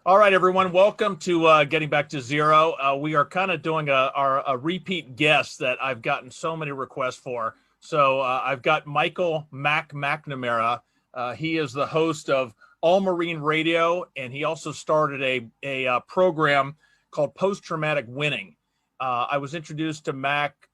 All right, everyone. Welcome to Getting Back to Zero. We are kind of doing a repeat guest that I've gotten so many requests for. So I've got Michael McNamara. He is the host of All Marine Radio, and he also started a program called Post Traumatic Winning. I was introduced to Mac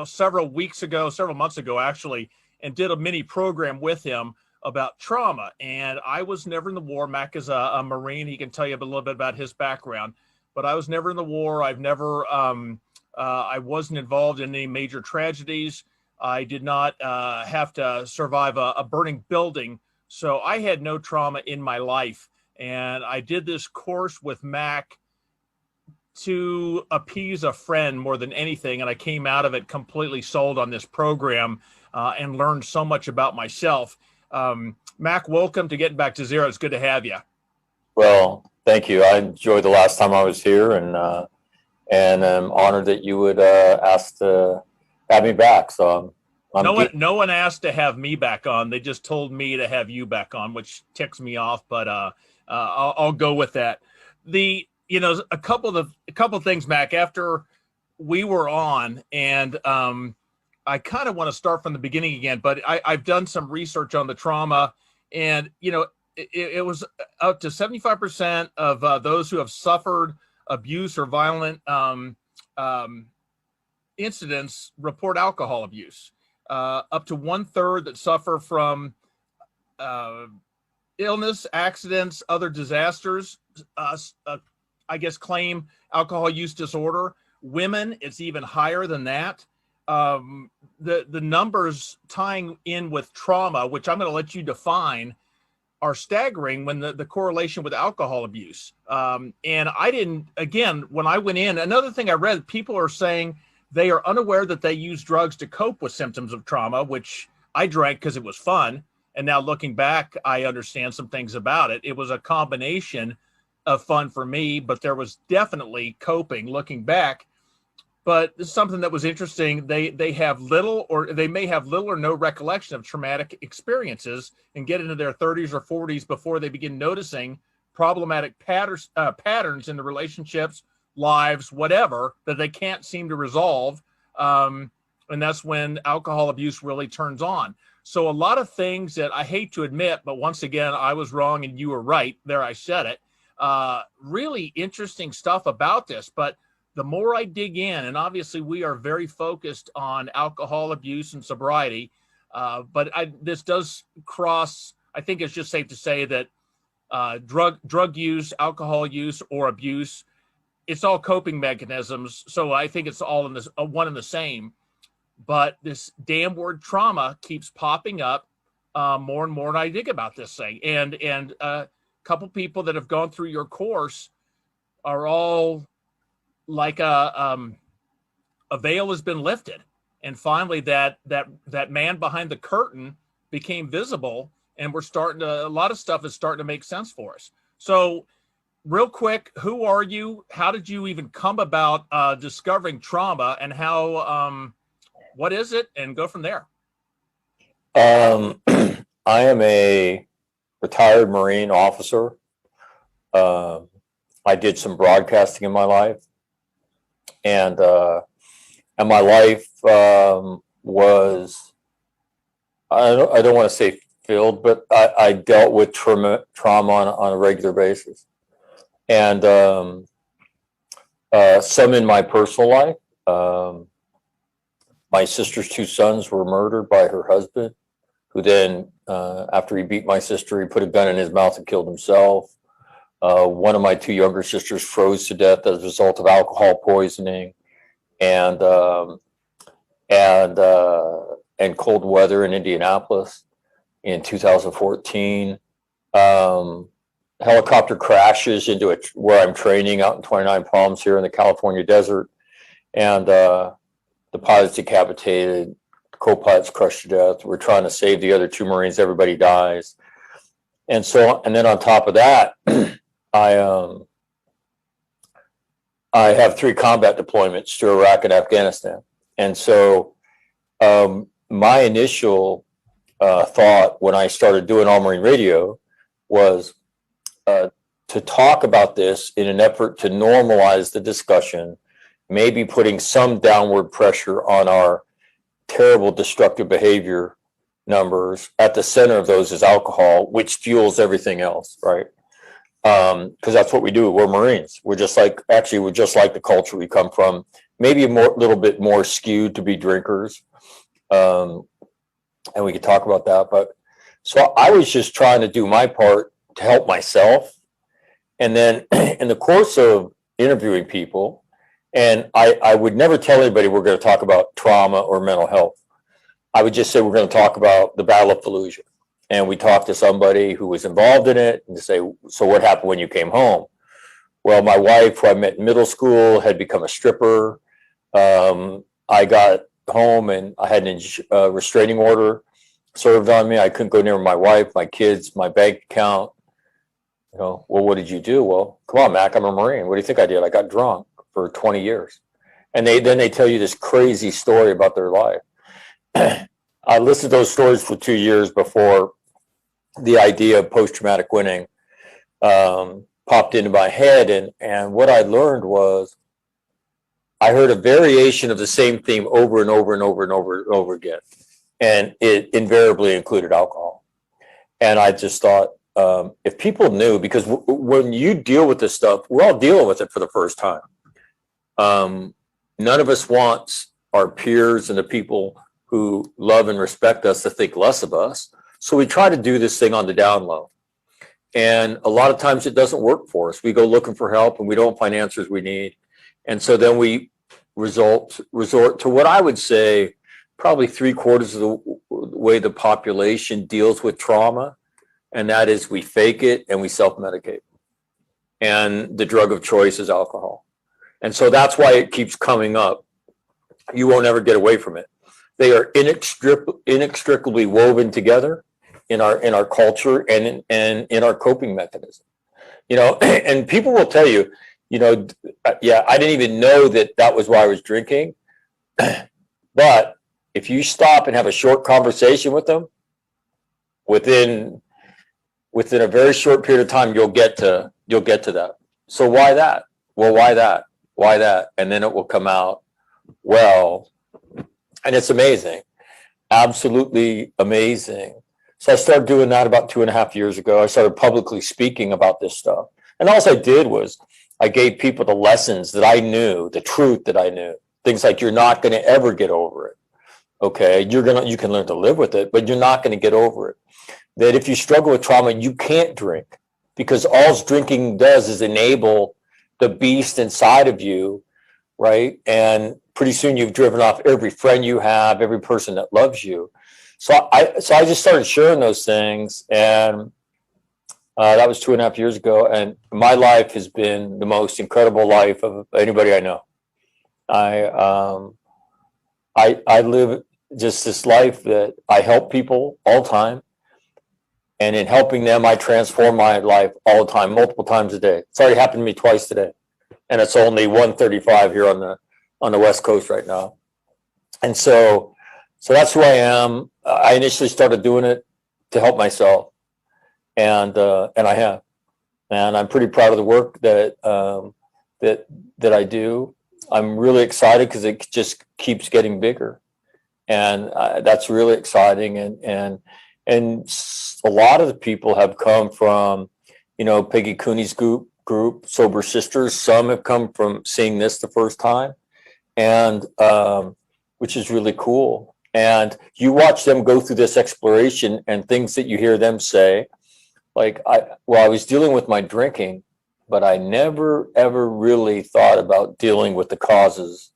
several months ago, actually, and did a mini program with him about trauma. And I was never in the war. Mac is a Marine. He can tell you a little bit about his background, but I was never in the war. I wasn't involved in any major tragedies. I did not have to survive a burning building. So I had no trauma in my life. And I did this course with Mac to appease a friend more than anything. And I came out of it completely sold on this program and learned so much about myself. Mac, welcome to Getting Back to Zero. It's good to have you. Well, thank you. I enjoyed the last time I was here, and I'm honored that you would ask to have me back. So no one asked to have me back on. They just told me to have you back on, which ticks me off. But I'll go with that. A couple of things, Mac. After we were on, and I kind of want to start from the beginning again, but I've done some research on the trauma, and it was up to 75% of those who have suffered abuse or violent incidents report alcohol abuse. Up to 1/3 that suffer from illness, accidents, other disasters, I guess, claim alcohol use disorder. Women, it's even higher than that. The numbers tying in with trauma, which I'm going to let you define, are staggering when the correlation with alcohol abuse. And I didn't, again, when I went in, another thing I read, people are saying they are unaware that they use drugs to cope with symptoms of trauma, which I drank because it was fun. And now looking back, I understand some things about it. It was a combination of fun for me, but there was definitely coping looking back. But this is something that was interesting. They may have little or no recollection of traumatic experiences and get into their 30s or 40s before they begin noticing problematic patterns in the relationships, lives, whatever, that they can't seem to resolve. And that's when alcohol abuse really turns on. So a lot of things that I hate to admit, but once again, I was wrong and you were right. There, I said it. Really interesting stuff about this. But the more I dig in, and obviously we are very focused on alcohol abuse and sobriety, but this does cross, I think it's just safe to say that drug use, alcohol use, or abuse, it's all coping mechanisms. So I think it's all in this one and the same. But this damn word trauma keeps popping up more and more, and I dig about this thing. And a couple people that have gone through your course are all like a veil has been lifted, and finally that man behind the curtain became visible, and a lot of stuff is starting to make sense for us. So real quick, who are you? How did you even come about discovering trauma, and how what is it, and go from there? I am a retired Marine officer. I did some broadcasting in my life. And my life was, I don't want to say filled, but I dealt with trauma on a regular basis. And some in my personal life. My sister's 2 sons were murdered by her husband, who then, after he beat my sister, he put a gun in his mouth and killed himself. One of my 2 younger sisters froze to death as a result of alcohol poisoning and cold weather in Indianapolis in 2014. Helicopter crashes into where I'm training out in 29 Palms here in the California desert, and the pilot's decapitated, co-pilot's crushed to death. We're trying to save the other 2 Marines. Everybody dies. And then on top of that, I have 3 combat deployments to Iraq and Afghanistan. And so my initial thought when I started doing All Marine Radio was to talk about this in an effort to normalize the discussion, maybe putting some downward pressure on our terrible destructive behavior numbers. At the center of those is alcohol, which fuels everything else, right? Because that's what we do. We're Marines. We're just like the culture we come from, maybe a little bit more skewed to be drinkers. And we could talk about that. But so I was just trying to do my part to help myself. And then in the course of interviewing people, and I would never tell anybody we're going to talk about trauma or mental health. I would just say we're going to talk about the Battle of Fallujah. And we talked to somebody who was involved in it and to say, so what happened when you came home? Well, my wife, who I met in middle school, had become a stripper. I got home and I had a restraining order served on me. I couldn't go near my wife, my kids, my bank account. Well, what did you do? Well, come on, Mac, I'm a Marine. What do you think I did? I got drunk for 20 years. And then they tell you this crazy story about their life. I listened to those stories for 2 years before the idea of post-traumatic winning popped into my head. And what I learned was I heard a variation of the same theme over and over and over and over and over again. And it invariably included alcohol. And I just thought, if people knew, because when you deal with this stuff, we're all dealing with it for the first time. None of us wants our peers and the people who love and respect us to think less of us. So we try to do this thing on the down low. And a lot of times it doesn't work for us. We go looking for help and we don't find answers we need. And so then we resort to what I would say probably 3/4 of the way the population deals with trauma. And that is we fake it and we self-medicate. And the drug of choice is alcohol. And so that's why it keeps coming up. You won't ever get away from it. They are inextricably woven together in our culture and in our coping mechanism. And people will tell you, yeah, I didn't even know that was why I was drinking. But if you stop and have a short conversation with them, within a very short period of time, you'll get to that. So why that? Well, why that? Why that? And then it will come out. Well, and it's amazing, absolutely amazing. So I started doing that about 2.5 years ago. I started publicly speaking about this stuff. And all I did was I gave people the lessons that I knew, the truth that I knew. Things like you're not going to ever get over it. Okay, you can learn to live with it, but you're not going to get over it. That if you struggle with trauma, you can't drink, because all drinking does is enable the beast inside of you, right? And pretty soon you've driven off every friend you have, every person that loves you. So I just started sharing those things, and that was 2.5 years ago. And my life has been the most incredible life of anybody I know. I live just this life that I help people all the time. And in helping them, I transform my life all the time, multiple times a day. It's already happened to me twice today. And it's only 1:35 here on the West Coast right now. And so that's who I am. I initially started doing it to help myself. And I have. And I'm pretty proud of the work that I do. I'm really excited because it just keeps getting bigger. And that's really exciting. And a lot of the people have come from, Peggy Cooney's group, Sober Sisters. Some have come from seeing this the first time, and which is really cool. And you watch them go through this exploration and things that you hear them say, like, I was dealing with my drinking, but I never, ever really thought about dealing with the causes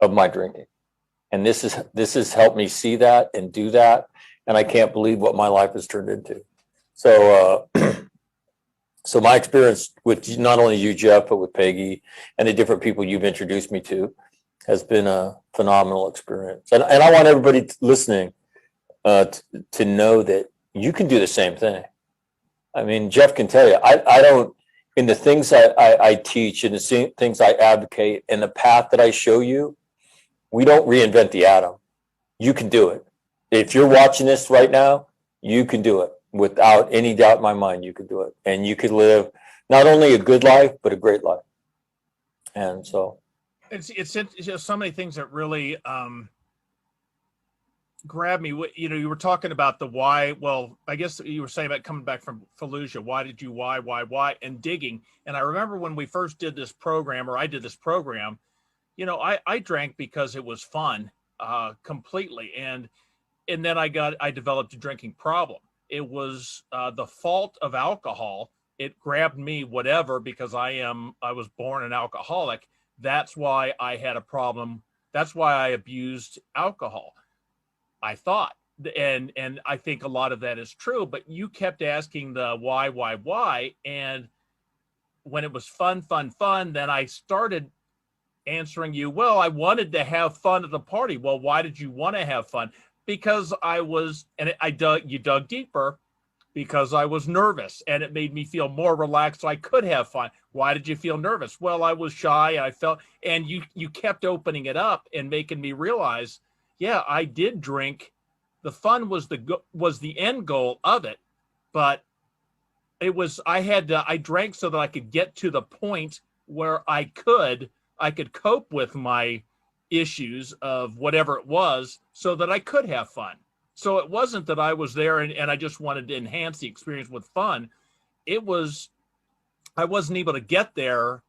of my drinking. And this has helped me see that and do that. And I can't believe what my life has turned into. So, so my experience with not only you, Jeff, but with Peggy and the different people you've introduced me to has been a phenomenal experience. And I want everybody listening to know that you can do the same thing. I mean, Jeff can tell you, I don't, in the things I teach and the things I advocate and the path that I show you, we don't reinvent the atom. You can do it. If you're watching this right now, you can do it without any doubt in my mind. You can do it, and you can live not only a good life, but a great life. And so it's just so many things that really grabbed me. You know, you were talking about the why. Well, I guess you were saying about coming back from Fallujah. Why did you, why, and digging. And I remember when we first did this program, or I did this program, you know, I drank because it was fun, completely. And then I developed a drinking problem. It was the fault of alcohol. It grabbed me, whatever, because I was born an alcoholic. That's why I had a problem. That's why I abused alcohol, I thought. And I think a lot of that is true, but you kept asking the why. And when it was fun, then I started answering you, well, I wanted to have fun at the party. Well, why did you want to have fun? Because you dug deeper, because I was nervous and it made me feel more relaxed so I could have fun. Why did you feel nervous? Well, I was shy. And you kept opening it up and making me realize, yeah, I did drink. The fun was the end goal of it, but I drank so that I could get to the point where I could cope with my issues of whatever it was so that I could have fun. So it wasn't that I was there and I just wanted to enhance the experience with fun. It was, I wasn't able to get there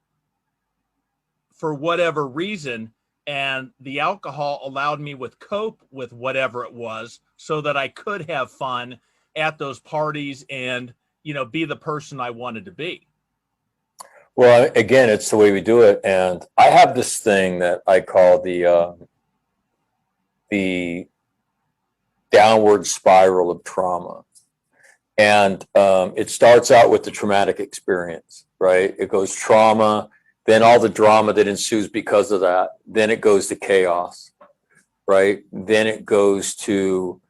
for whatever reason. And the alcohol allowed me to cope with whatever it was so that I could have fun at those parties and, you know, be the person I wanted to be. well, again, it's the way we do it. And I have this thing that I call the downward spiral of trauma. And it starts out with the traumatic experience, right? It goes trauma, then all the drama that ensues because of that. Then it goes to chaos, right? Then it goes to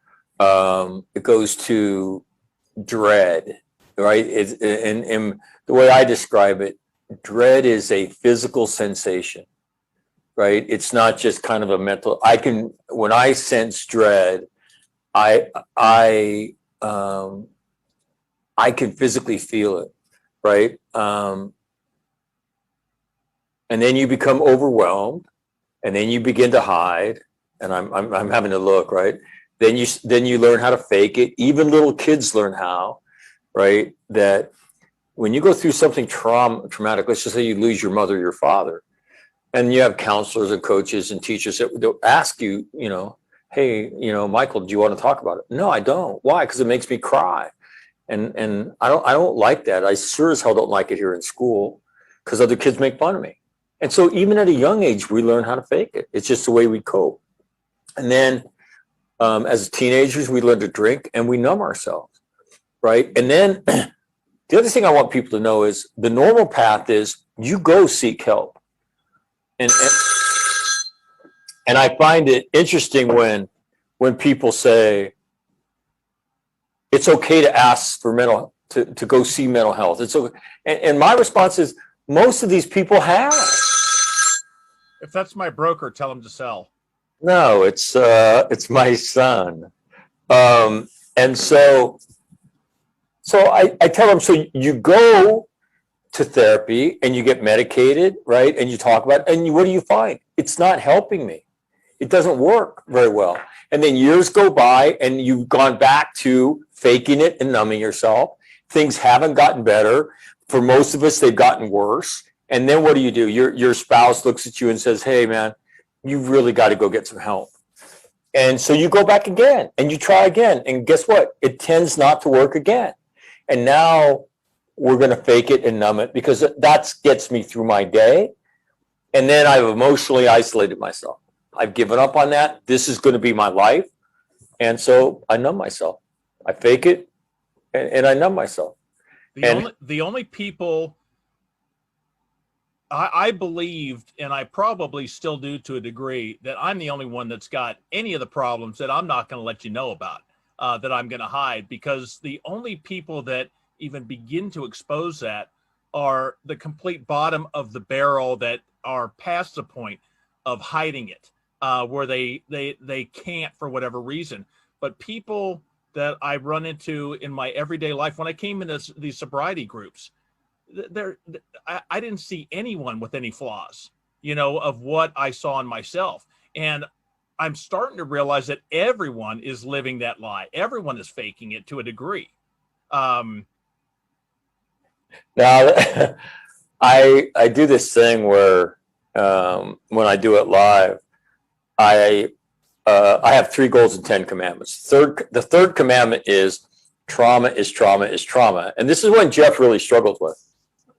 dread, right? And the way I describe it, dread is a physical sensation, right? It's not just kind of a mental. When I sense dread, I can physically feel it, right? And then you become overwhelmed, and then you begin to hide. And I'm having to look, right? Then you learn how to fake it. Even little kids learn how, right? That when you go through something traumatic, let's just say you lose your mother or your father, and you have counselors and coaches and teachers that they'll ask you, you know, hey, you know, Michael, do you want to talk about it? No, I don't. Why? Because it makes me cry. And I don't like that. I sure as hell don't like it here in school because other kids make fun of me. And so even at a young age, we learn how to fake it. It's just the way we cope. And then as teenagers, we learn to drink and we numb ourselves, right? And then the other thing I want people to know is the normal path is you go seek help. And I find it interesting when people say it's okay to ask for to go see mental health. It's okay. And my response is most of these people have. If that's my broker, tell him to sell. No, it's my son. And so I tell them, so you go to therapy and you get medicated, right? And you talk about it, and what do you find? It's not helping me. It doesn't work very well. And then years go by and you've gone back to faking it and numbing yourself. Things haven't gotten better. For most of us, they've gotten worse. And then what do? Your spouse looks at you and says, hey, man, you've really got to go get some help. And so you go back again and you try again. And guess what? It tends not to work again. And now we're going to fake it and numb it because that gets me through my day. And then I've emotionally isolated myself. I've given up on that. This is going to be my life. And so I numb myself. I fake it and I numb myself. The only people I believed, and I probably still do to a degree, that I'm the only one that's got any of the problems that I'm not going to let you know about, that I'm going to hide, because the only people that even begin to expose that are the complete bottom of the barrel that are past the point of hiding it, where they can't for whatever reason. But people that I run into in my everyday life, when I came into these sobriety groups, I didn't see anyone with any flaws, of what I saw in myself. And I'm starting to realize that everyone is living that lie. Everyone is faking it to a degree. Now, I do this thing where when I do it live, I have 3 goals and 10 commandments. The third commandment is trauma is trauma is trauma. And this is one Jeff really struggles with,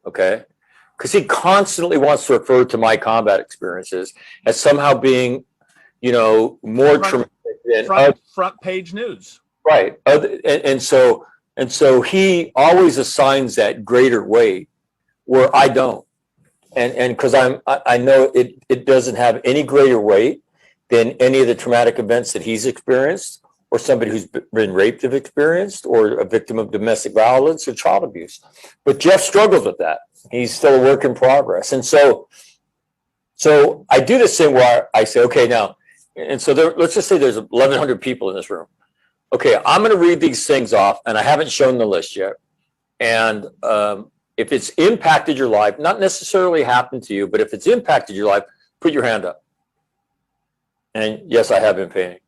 okay? Because he constantly wants to refer to my combat experiences as somehow being, more traumatic than front page news. Right. And so he always assigns that greater weight where I don't. And because I know it doesn't have any greater weight than any of the traumatic events that he's experienced, or somebody who's been raped have experienced, or a victim of domestic violence or child abuse. But Jeff struggles with that. He's still a work in progress. And so I do this thing where I say, okay, now, and so let's just say there's 1,100 people in this room. Okay, I'm going to read these things off, and I haven't shown the list yet. And if it's impacted your life, not necessarily happened to you, but if it's impacted your life, put your hand up. And yes, I have been painting.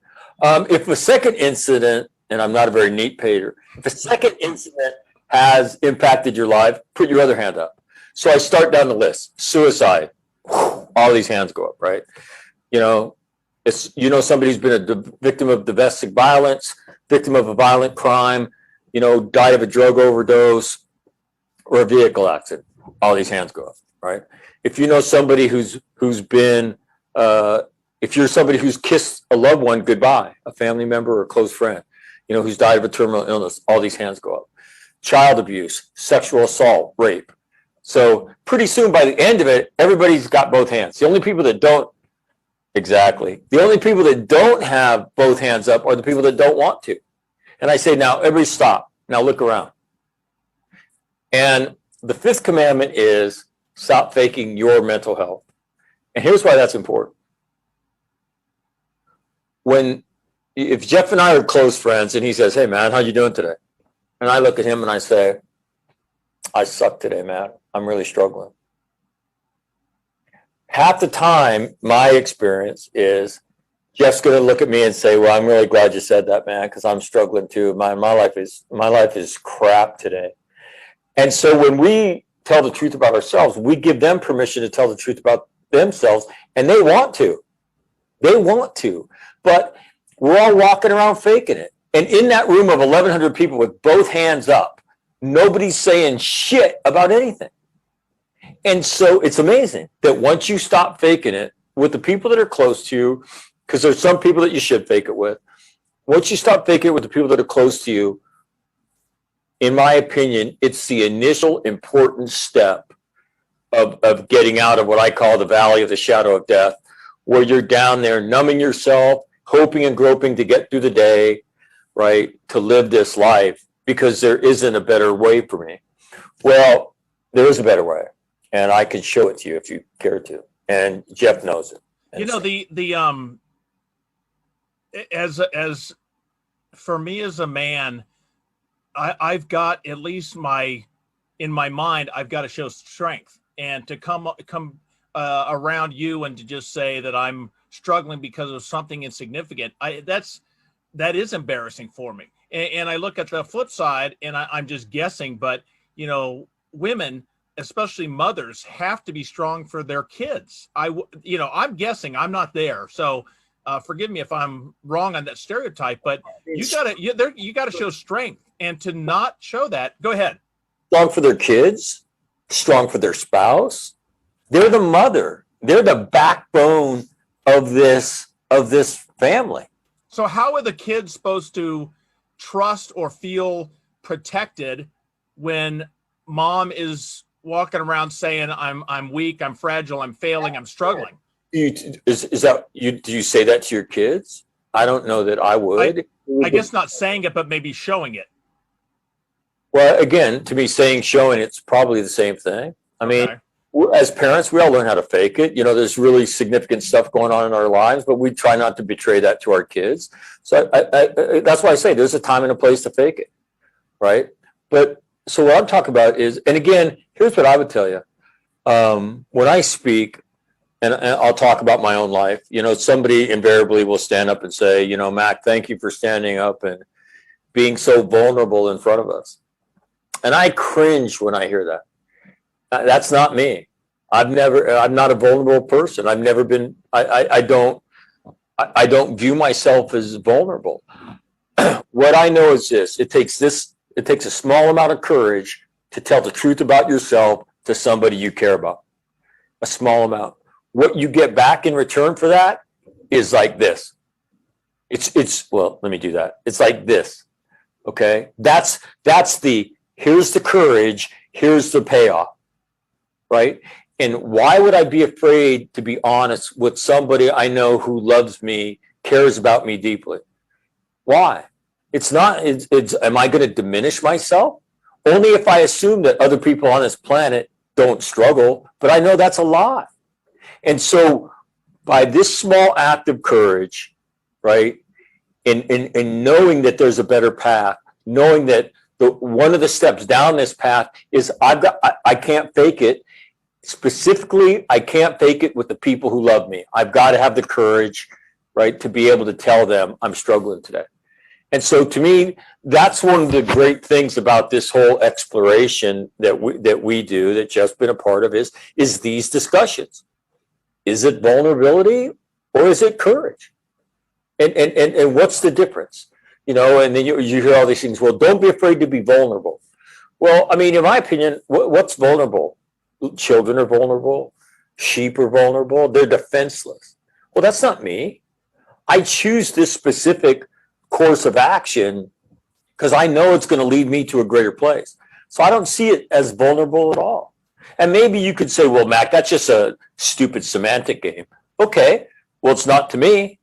If a second incident, and I'm not a very neat painter, if a second incident has impacted your life, put your other hand up. So I start down the list. Suicide, all these hands go up, right? It's, somebody who's been a victim of domestic violence, victim of a violent crime, died of a drug overdose or a vehicle accident. All these hands go up, right? If you know somebody who's been, if you're somebody who's kissed a loved one goodbye, a family member or a close friend, who's died of a terminal illness, all these hands go up. Child abuse, sexual assault, rape. So pretty soon by the end of it, everybody's got both hands. The only people that don't, exactly. The only people that don't have both hands up are the people that don't want to. And I say, now, everybody stop. Now look around. And the 5th commandment is stop faking your mental health. And here's why that's important. If Jeff and I are close friends and he says, hey, man, how you doing today? And I look at him and I say, I suck today, man. I'm really struggling. Half the time, my experience is Jeff's going to look at me and say, well, I'm really glad you said that, man, because I'm struggling too. My life is crap today. And so when we tell the truth about ourselves, we give them permission to tell the truth about themselves, and they want to. They want to. But we're all walking around faking it. And in that room of 1,100 people with both hands up, nobody's saying shit about anything. And so it's amazing that once you stop faking it with the people that are close to you, because there's some people that you should fake it with, once you stop faking it with the people that are close to you, in my opinion, it's the initial important step of getting out of what I call the valley of the shadow of death, where you're down there numbing yourself, hoping and groping to get through the day, right, to live this life, because there isn't a better way for me. Well, there is a better way, and I can show it to you if you care to. And Jeff knows it. And as for me as a man, I've got, at least in my mind, I've got to show strength, and to come around you and to just say that I'm struggling because of something insignificant, that is embarrassing for me. And I look at the flip side, and I'm just guessing, but women, especially mothers, have to be strong for their kids. I'm guessing, I'm not there, so forgive me if I'm wrong on that stereotype, but you gotta show strength, and to not show that, go ahead. Strong for their kids, strong for their spouse. They're the mother. They're the backbone of this family. So how are the kids supposed to trust or feel protected when mom is walking around saying, I'm weak, I'm fragile, I'm failing, I'm struggling? Do you say that to your kids? I don't know that I would. I guess not saying it, but maybe showing it. Well, again, to me, showing it's probably the same thing. I mean, as parents, we all learn how to fake it. There's really significant stuff going on in our lives, but we try not to betray that to our kids. So that's why I say there's a time and a place to fake it, right? But so what I'm talking about is, and again, here's what I would tell you. When I speak, and I'll talk about my own life, somebody invariably will stand up and say, Mac, thank you for standing up and being so vulnerable in front of us. And I cringe when I hear that. That's not me. I'm not a vulnerable person. I've never been, I don't view myself as vulnerable. What I know is this: it takes a small amount of courage to tell the truth about yourself to somebody you care about. A small amount. What you get back in return for that is like this. Well, let me do that. It's like this. Okay. That's here's the courage. Here's the payoff. Right. And why would I be afraid to be honest with somebody I know who loves me, cares about me deeply? Why? It's not, am I going to diminish myself? Only if I assume that other people on this planet don't struggle, but I know that's a lie. And so by this small act of courage, right, and knowing that there's a better path, knowing that one of the steps down this path is I can't fake it. Specifically, I can't fake it with the people who love me. I've got to have the courage, right, to be able to tell them I'm struggling today. And so to me, that's one of the great things about this whole exploration that we do, that Jeff's been a part of, is these discussions. Is it vulnerability or is it courage? And what's the difference? And then you hear all these things. Well, don't be afraid to be vulnerable. Well, I mean, in my opinion, what's vulnerable? Children are vulnerable. Sheep are vulnerable. They're defenseless. Well, that's not me. I choose this specific course of action because I know it's going to lead me to a greater place. So I don't see it as vulnerable at all. And maybe you could say, well, Mac, that's just a stupid semantic game. Okay, well, it's not to me.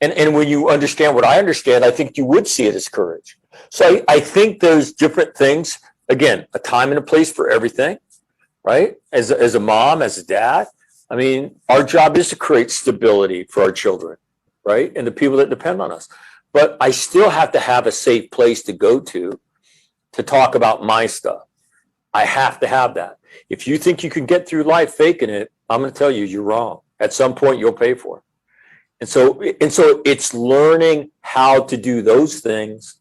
And when you understand what I understand, I think you would see it as courage. So I think there's different things. Again, a time and a place for everything, right? As a mom, as a dad, I mean, our job is to create stability for our children, right? And the people that depend on us. But I still have to have a safe place to go to talk about my stuff. I have to have that. If you think you can get through life faking it, I'm going to tell you, you're wrong. At some point, you'll pay for it. And so it's learning how to do those things,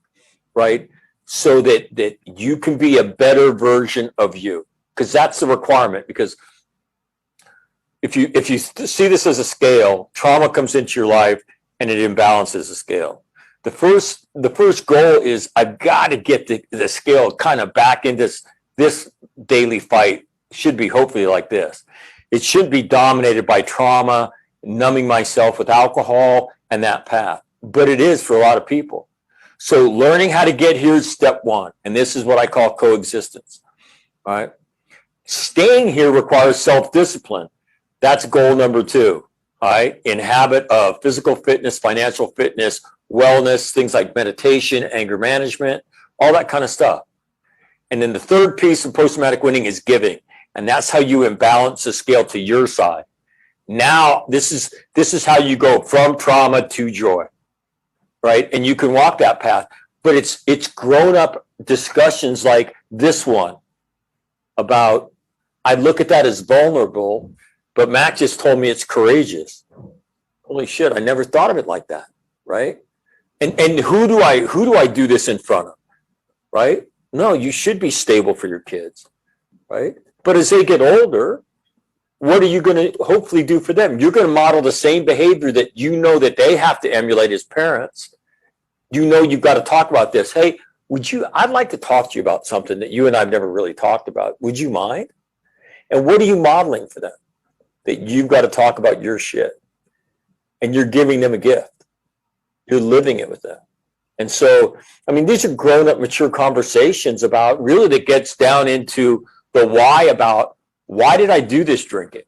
right? So that you can be a better version of you, because that's the requirement. Because if you see this as a scale, trauma comes into your life and it imbalances the scale. The first goal is I've got to get the scale kind of back in this daily fight. Should be hopefully like this. It should be dominated by trauma, numbing myself with alcohol and that path. But it is for a lot of people. So learning how to get here is step one. And this is what I call coexistence. All right. Staying here requires self-discipline. That's goal number 2. All right. In habit of physical fitness, financial fitness, wellness, things like meditation, anger management, all that kind of stuff. And then the third piece of post-traumatic winning is giving. And that's how you imbalance the scale to your side. Now, this is how you go from trauma to joy, right? And you can walk that path. But it's grown up discussions like this one about, I look at that as vulnerable, but Mac just told me it's courageous. Holy shit, I never thought of it like that, right? And who do I do this in front of, right? No, you should be stable for your kids, right? But as they get older, what are you going to hopefully do for them? You're going to model the same behavior that you know that they have to emulate as parents. You know you've got to talk about this. Hey, I'd like to talk to you about something that you and I've never really talked about. Would you mind? And what are you modeling for them? That you've got to talk about your shit. And you're giving them a gift. You're living it with them. And so, I mean, these are grown up, mature conversations about really that gets down into the why about why did I do this drinking?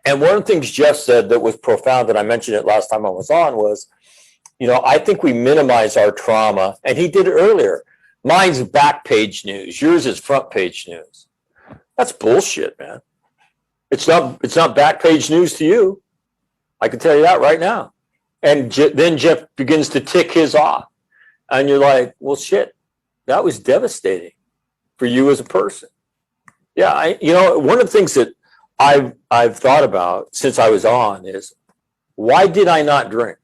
And one of the things Jeff said that was profound, that I mentioned it last time I was on, was, I think we minimize our trauma, and he did it earlier. Mine's back page news. Yours is front page news. That's bullshit, man. It's not back page news to you. I can tell you that right now. And then Jeff begins to tick his off. And you're like, well, shit. that was devastating for you as a person. Yeah, one of the things that I've thought about since I was on is, why did I not drink?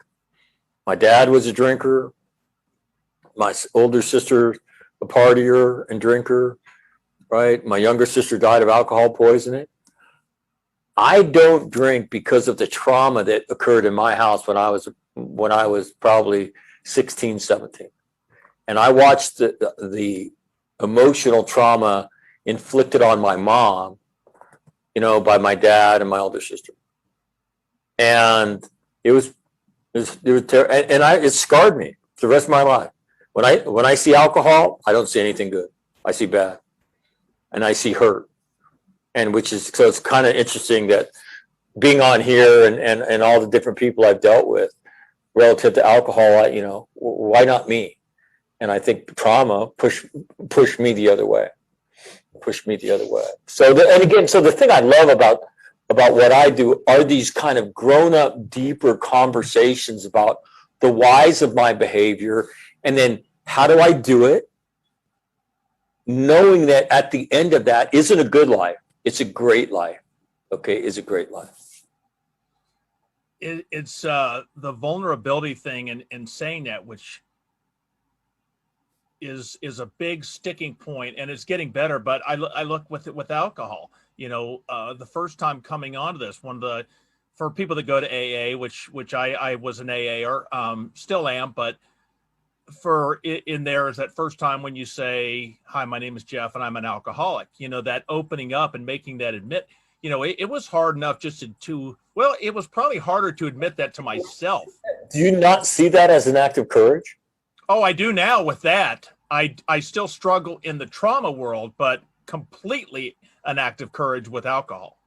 My dad was a drinker. My older sister, a partier and drinker, right? My younger sister died of alcohol poisoning. I don't drink because of the trauma that occurred in my house when I was probably 16, 17. And I watched the emotional trauma inflicted on my mom, by my dad and my older sister. And it scarred me for the rest of my life. When I see alcohol, I don't see anything good. I see bad, and I see hurt. And so it's kind of interesting that being on here and all the different people I've dealt with relative to alcohol, why not me? And I think trauma pushed me the other way. So the thing I love about what I do are these kind of grown up, deeper conversations about the whys of my behavior, and then how do I do it, knowing that at the end of that isn't a good life. It's a great life. Okay, it's a great life. It's the vulnerability thing and saying that, which is a big sticking point, and it's getting better. But I look with alcohol. The first time coming onto this, for people that go to AA, which I was an AA-er, still am, but in there is that first time when you say, hi, my name is Jeff and I'm an alcoholic, that opening up and making that admit, it was hard enough just it was probably harder to admit that to myself. Do you not see that as an act of courage? Oh, I do now with that. I still struggle in the trauma world, but completely an act of courage with alcohol.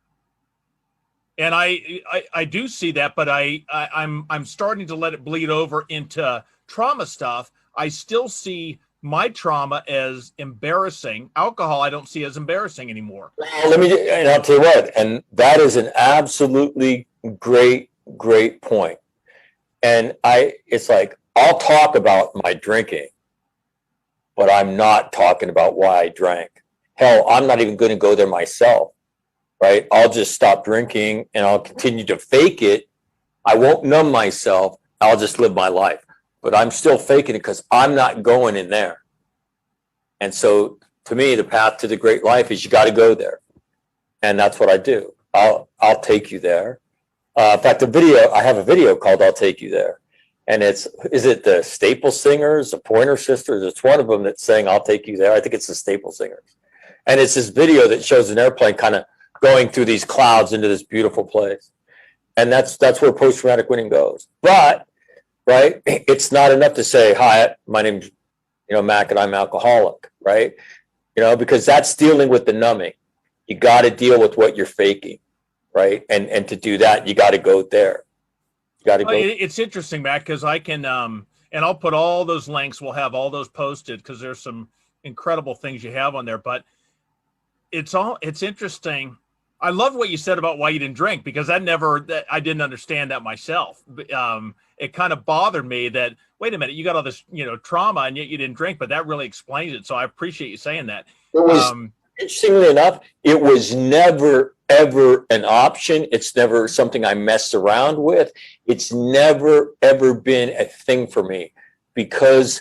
And I do see that, but I'm starting to let it bleed over into trauma stuff. I still see my trauma as embarrassing. Alcohol I don't see as embarrassing anymore. Well, and I'll tell you what, and that is an absolutely great point. And it's like, I'll talk about my drinking, but I'm not talking about why I drank. Hell, I'm not even going to go there myself, right? I'll just stop drinking and I'll continue to fake it. I won't numb myself. I'll just live my life. But I'm still faking it because I'm not going in there. And so to me, the path to the great life is you got to go there. And that's what I do. I'll take you there. In fact, I have a video called I'll Take You There. And is it the Staple Singers, the Pointer Sisters? It's one of them that's saying, I'll take you there. I think it's the Staple Singers. And it's this video that shows an airplane kind of going through these clouds into this beautiful place. And that's where post-traumatic winning goes. But, right, it's not enough to say, hi, my name's, Mac, and I'm alcoholic, right? Because that's dealing with the numbing. You got to deal with what you're faking, right? And to do that, you got to go there. It's interesting, Matt, because I can, and I'll put all those links. We'll have all those posted because there's some incredible things you have on there. But it's interesting. I love what you said about why you didn't drink, because I didn't understand that myself. It kind of bothered me that, wait a minute, you got all this, trauma and yet you didn't drink, but that really explains it. So I appreciate you saying that. It was, interestingly enough, it was never, ever an option. It's never something I messed around with. It's never, ever been a thing for me, because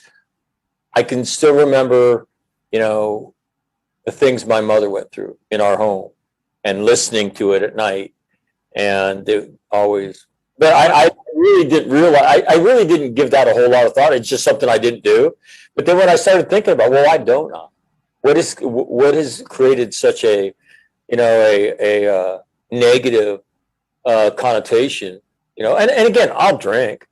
I can still remember, the things my mother went through in our home and listening to it at night. And it always, but I really didn't realize, I really didn't give that a whole lot of thought. It's just something I didn't do. But then when I started thinking about, well, I don't know. What has created such a negative connotation, and again, I'll drink,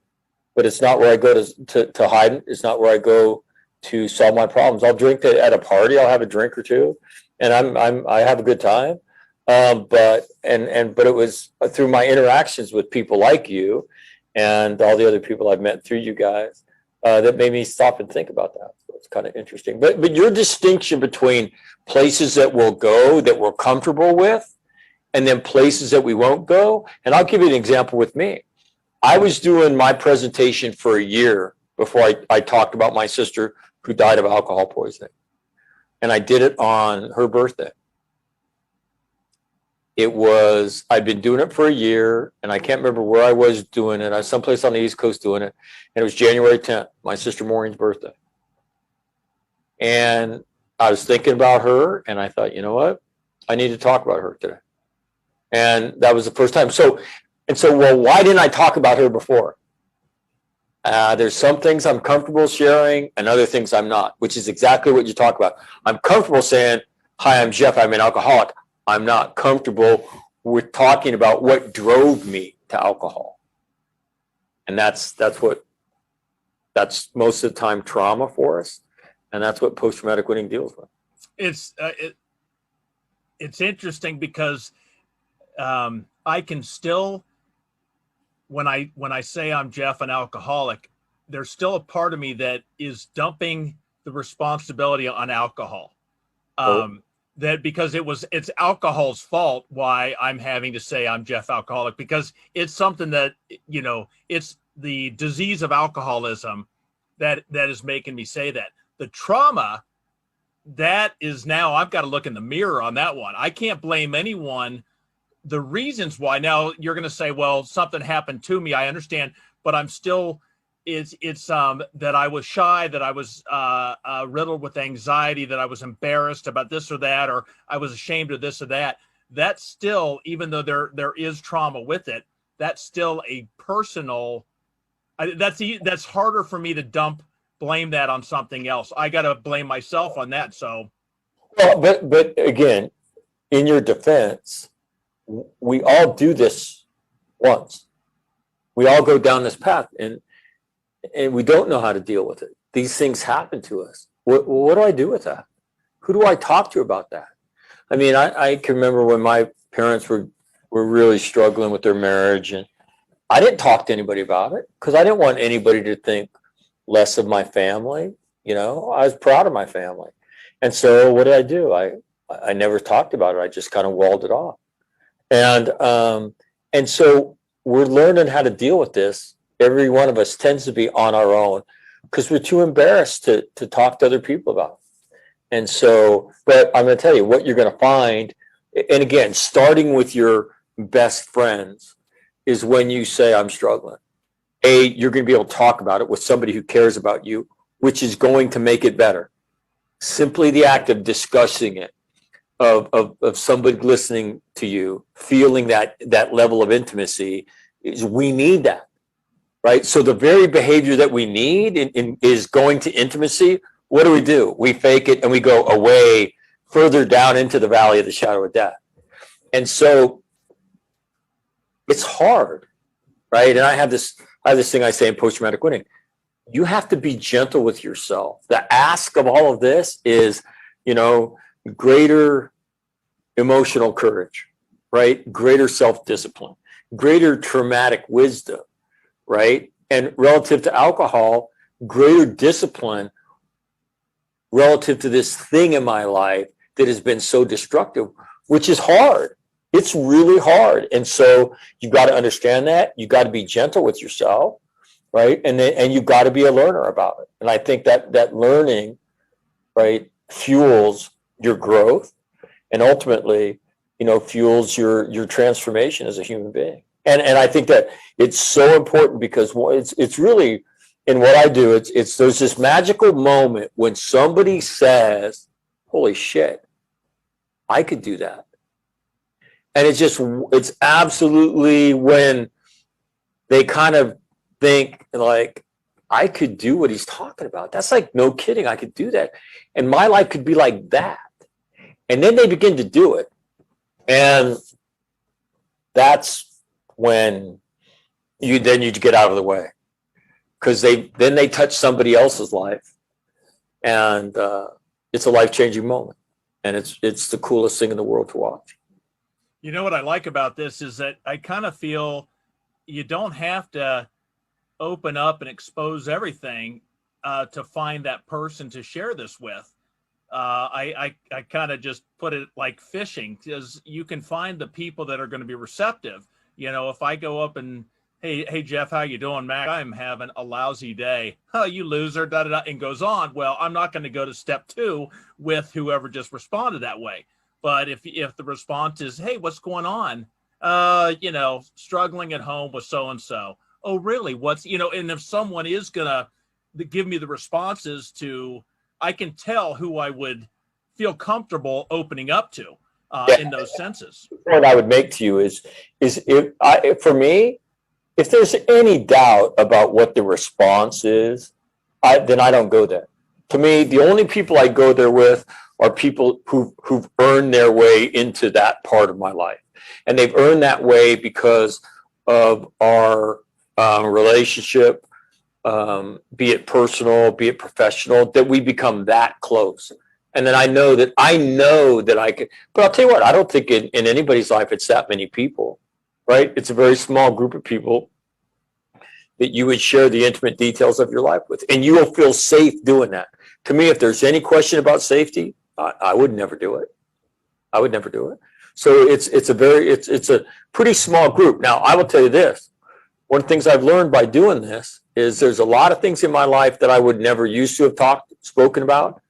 but it's not where I go to hide. It's not where I go to solve my problems. I'll drink at a party. I'll have a drink or two, and I have a good time. But it was through my interactions with people like you and all the other people I've met through you guys that made me stop and think about that. So it's kind of interesting. But your distinction between places that we'll go that we're comfortable with, and then places that we won't go. And I'll give you an example with me. I was doing my presentation for a year before I talked about my sister who died of alcohol poisoning. And I did it on her birthday. I'd been doing it for a year, and I can't remember where I was doing it. I was someplace on the East Coast doing it. And it was January 10th, my sister Maureen's birthday. And I was thinking about her, and I thought, you know what? I need to talk about her today. And that was the first time. Well, why didn't I talk about her before? There's some things I'm comfortable sharing and other things I'm not, which is exactly what you talk about. I'm comfortable saying, hi, I'm Jeff, I'm an alcoholic. I'm not comfortable with talking about what drove me to alcohol. And that's most of the time trauma for us. And that's what post-traumatic winning deals with. It's interesting because I can still, when I say I'm Jeff, an alcoholic, there's still a part of me that is dumping the responsibility on alcohol. That because it's alcohol's fault why I'm having to say I'm Jeff alcoholic, because it's something that, you know, it's the disease of alcoholism that is making me say that. The trauma, that is now, I've got to look in the mirror on that one. I can't blame anyone. The reasons why, now you're going to say, well, something happened to me. I understand, but I'm still, it's that I was shy, that I was riddled with anxiety, that I was embarrassed about this or that, or I was ashamed of this or that. That's still, even though there is trauma with it, that's still a personal, that's harder for me to blame that on something else. I got to blame myself on that. So, well, but again, in your defense, we all do this once. We all go down this path, and we don't know how to deal with it. These things happen to us. What do I do with that? Who do I talk to about that? I mean, I can remember when my parents were really struggling with their marriage, and I didn't talk to anybody about it because I didn't want anybody to think less of my family. You know, I was proud of my family. And so what did I do? I never talked about it. I just kind of walled it off. And so we're learning how to deal with this. Every one of us tends to be on our own because we're too embarrassed to talk to other people about it. And so, but I'm going to tell you what you're going to find. And again, starting with your best friends is when you say, I'm struggling. You're going to be able to talk about it with somebody who cares about you, which is going to make it better. Simply the act of discussing it, of somebody listening to you, feeling that level of intimacy, we need that, right? So the very behavior that we need is going to intimacy. What do? We fake it and we go away further down into the valley of the shadow of death. And so it's hard, right? And I have this thing I say in post-traumatic winning. You have to be gentle with yourself. The ask of all of this is, you know, greater emotional courage, right? Greater self-discipline, greater traumatic wisdom, right? And relative to alcohol, greater discipline relative to this thing in my life that has been so destructive, which is hard. It's really hard. And so you got to understand that. You got to be gentle with yourself, right? And you got to be a learner about it. And I think that learning, right, fuels your growth and ultimately, you know, fuels your transformation as a human being. And I think that it's so important because it's really, in what I do, it's there's this magical moment when somebody says, holy shit, I could do that. And it's absolutely when they kind of think like, I could do what he's talking about. That's like, no kidding, I could do that. And my life could be like that. And then they begin to do it. And that's when you get out of the way. Because they touch somebody else's life. And it's a life-changing moment. And it's the coolest thing in the world to watch. You know what I like about this is that I kind of feel you don't have to open up and expose everything to find that person to share this with. I kind of just put it like fishing, because you can find the people that are going to be receptive. You know, if I go up and Hey, Jeff, how you doing, Mac? I'm having a lousy day. Oh, you loser, da da da, and goes on. Well, I'm not going to go to step two with whoever just responded that way. But if the response is, hey, what's going on? Struggling at home with so and so. Oh, really? And if someone is gonna give me the responses to, I can tell who I would feel comfortable opening up to in those senses. What I would make to you is for me, if there's any doubt about what the response is, then I don't go there. To me, the only people I go there with are people who've earned their way into that part of my life. And they've earned that way because of our relationship, be it personal, be it professional, that we become that close. And then I know that I could, but I'll tell you what, I don't think in anybody's life it's that many people, right? It's a very small group of people that you would share the intimate details of your life with, and you will feel safe doing that. To me, if there's any question about safety, I would never do it. I would never do it. So it's a pretty small group. Now, I will tell you this. One of the things I've learned by doing this is there's a lot of things in my life that I would never used to have spoken about,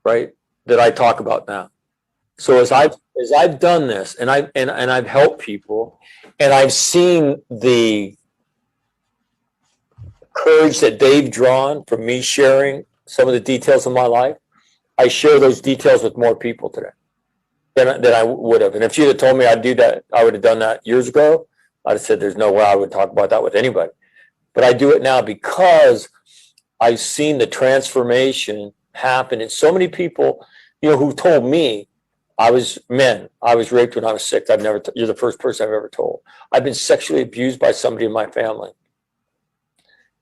right? That I talk about now. So as I've done this and I've helped people, and I've seen the courage that they've drawn from me sharing some of the details of my life, I share those details with more people today than I would have. And if you'd have told me I'd do that, I would have done that years ago. I'd have said there's no way I would talk about that with anybody. But I do it now because I've seen the transformation happen in so many people, who told me I was raped when I was 6. You're the first person I've ever told. I've been sexually abused by somebody in my family.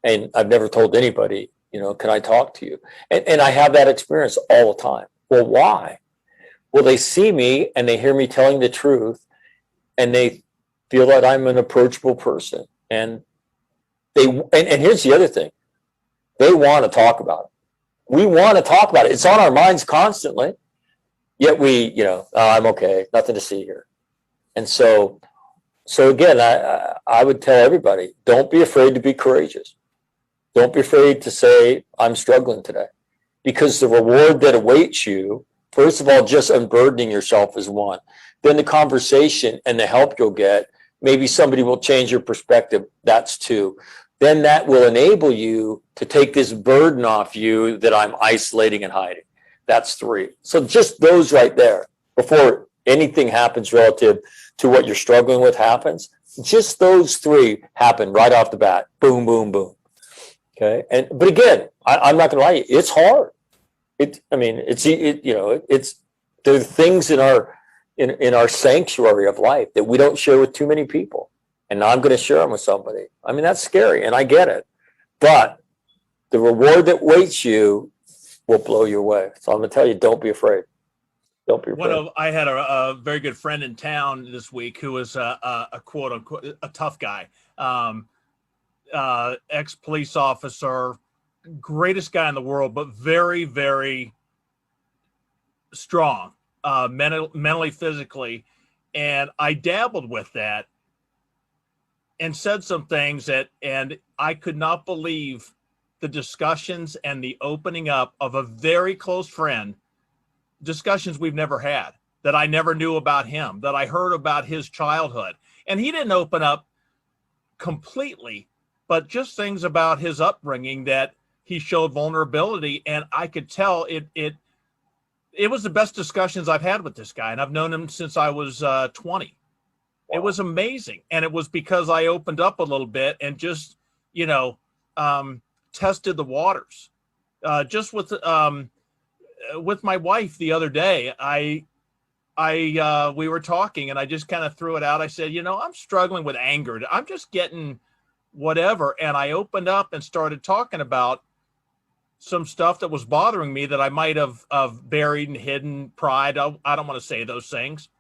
And I've never told anybody, can I talk to you? And I have that experience all the time. Well, why? Well, they see me and they hear me telling the truth, and they feel that I'm an approachable person. And here's the other thing. They want to talk about it. We want to talk about it. It's on our minds constantly. Yet I'm okay. Nothing to see here. And so again, I would tell everybody, don't be afraid to be courageous. Don't be afraid to say, I'm struggling today, because the reward that awaits you, first of all, just unburdening yourself is one. Then the conversation and the help you'll get, maybe somebody will change your perspective. That's 2. Then that will enable you to take this burden off you that I'm isolating and hiding. That's 3. So just those right there, before anything happens relative to what you're struggling with happens, just those 3 happen right off the bat. Boom, boom, boom. Okay. But again, I'm not going to lie to you. It's hard. There are things in our sanctuary of life that we don't share with too many people. And now I'm going to share them with somebody. That's scary, and I get it. But the reward that waits you will blow you away. So I'm going to tell you, don't be afraid. Don't be afraid. I had a very good friend in town this week who was a quote unquote a tough guy. Ex-police officer, greatest guy in the world, but very, very strong, mentally, physically. And I dabbled with that and said some things and I could not believe the discussions and the opening up of a very close friend, discussions we've never had, that I never knew about him, that I heard about his childhood. And he didn't open up completely, but just things about his upbringing that he showed vulnerability. And I could tell it was the best discussions I've had with this guy. And I've known him since I was 20. Wow. It was amazing. And it was because I opened up a little bit and just, tested the waters. Just with my wife the other day, we were talking and I just kind of threw it out. I said, I'm struggling with anger. I'm just getting whatever. And I opened up and started talking about some stuff that was bothering me that I might have buried and hidden, pride. I don't want to say those things.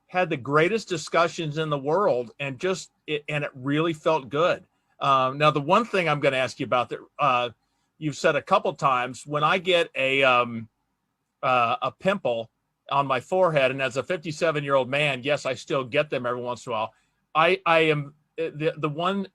Had the greatest discussions in the world, and it really felt good. Now, the one thing I'm going to ask you about that you've said a couple times, when I get a pimple on my forehead, and as a 57-year-old man, yes, I still get them every once in a while. I am the one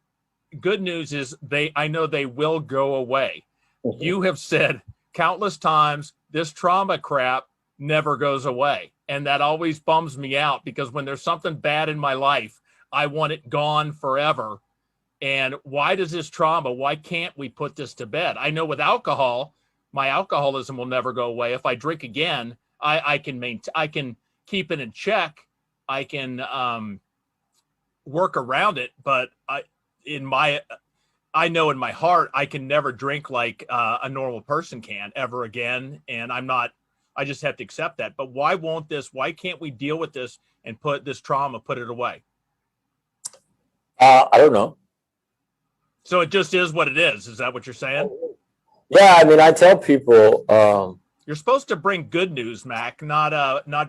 good news is I know they will go away. Mhm. You have said countless times, this trauma crap never goes away. And that always bums me out, because when there's something bad in my life, I want it gone forever. And why does this trauma, why can't we put this to bed? I know with alcohol, my alcoholism will never go away. If I drink again, I can keep it in check. I can work around it, but I know in my heart I can never drink like a normal person can ever again, and I just have to accept that. But why can't we deal with this and put it away? I don't know. So it just is what it is. Is that what you're saying? Yeah, I mean, I tell people, You're supposed to bring good news, Mac, not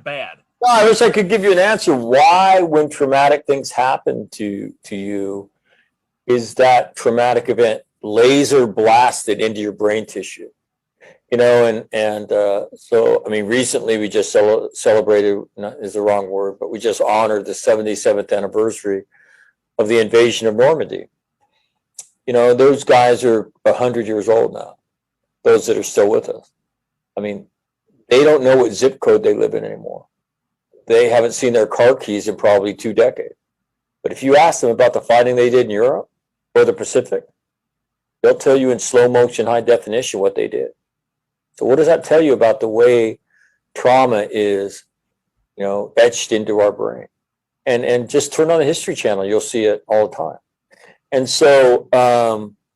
bad. no, I wish I could give you an answer. Why, when traumatic things happen to you, is that traumatic event laser blasted into your brain tissue? You know, and so, I mean, recently we just celebrated, not is the wrong word, but we just honored the 77th anniversary of the invasion of Normandy. You know, those guys are 100 years old now, those that are still with us. I mean, they don't know what zip code they live in anymore. They haven't seen their car keys in probably 2 decades. But if you ask them about the fighting they did in Europe or the Pacific, they'll tell you in slow motion, high definition what they did. So what does that tell you about the way trauma is, you know, etched into our brain? And just turn on the History Channel, you'll see it all the time. And so,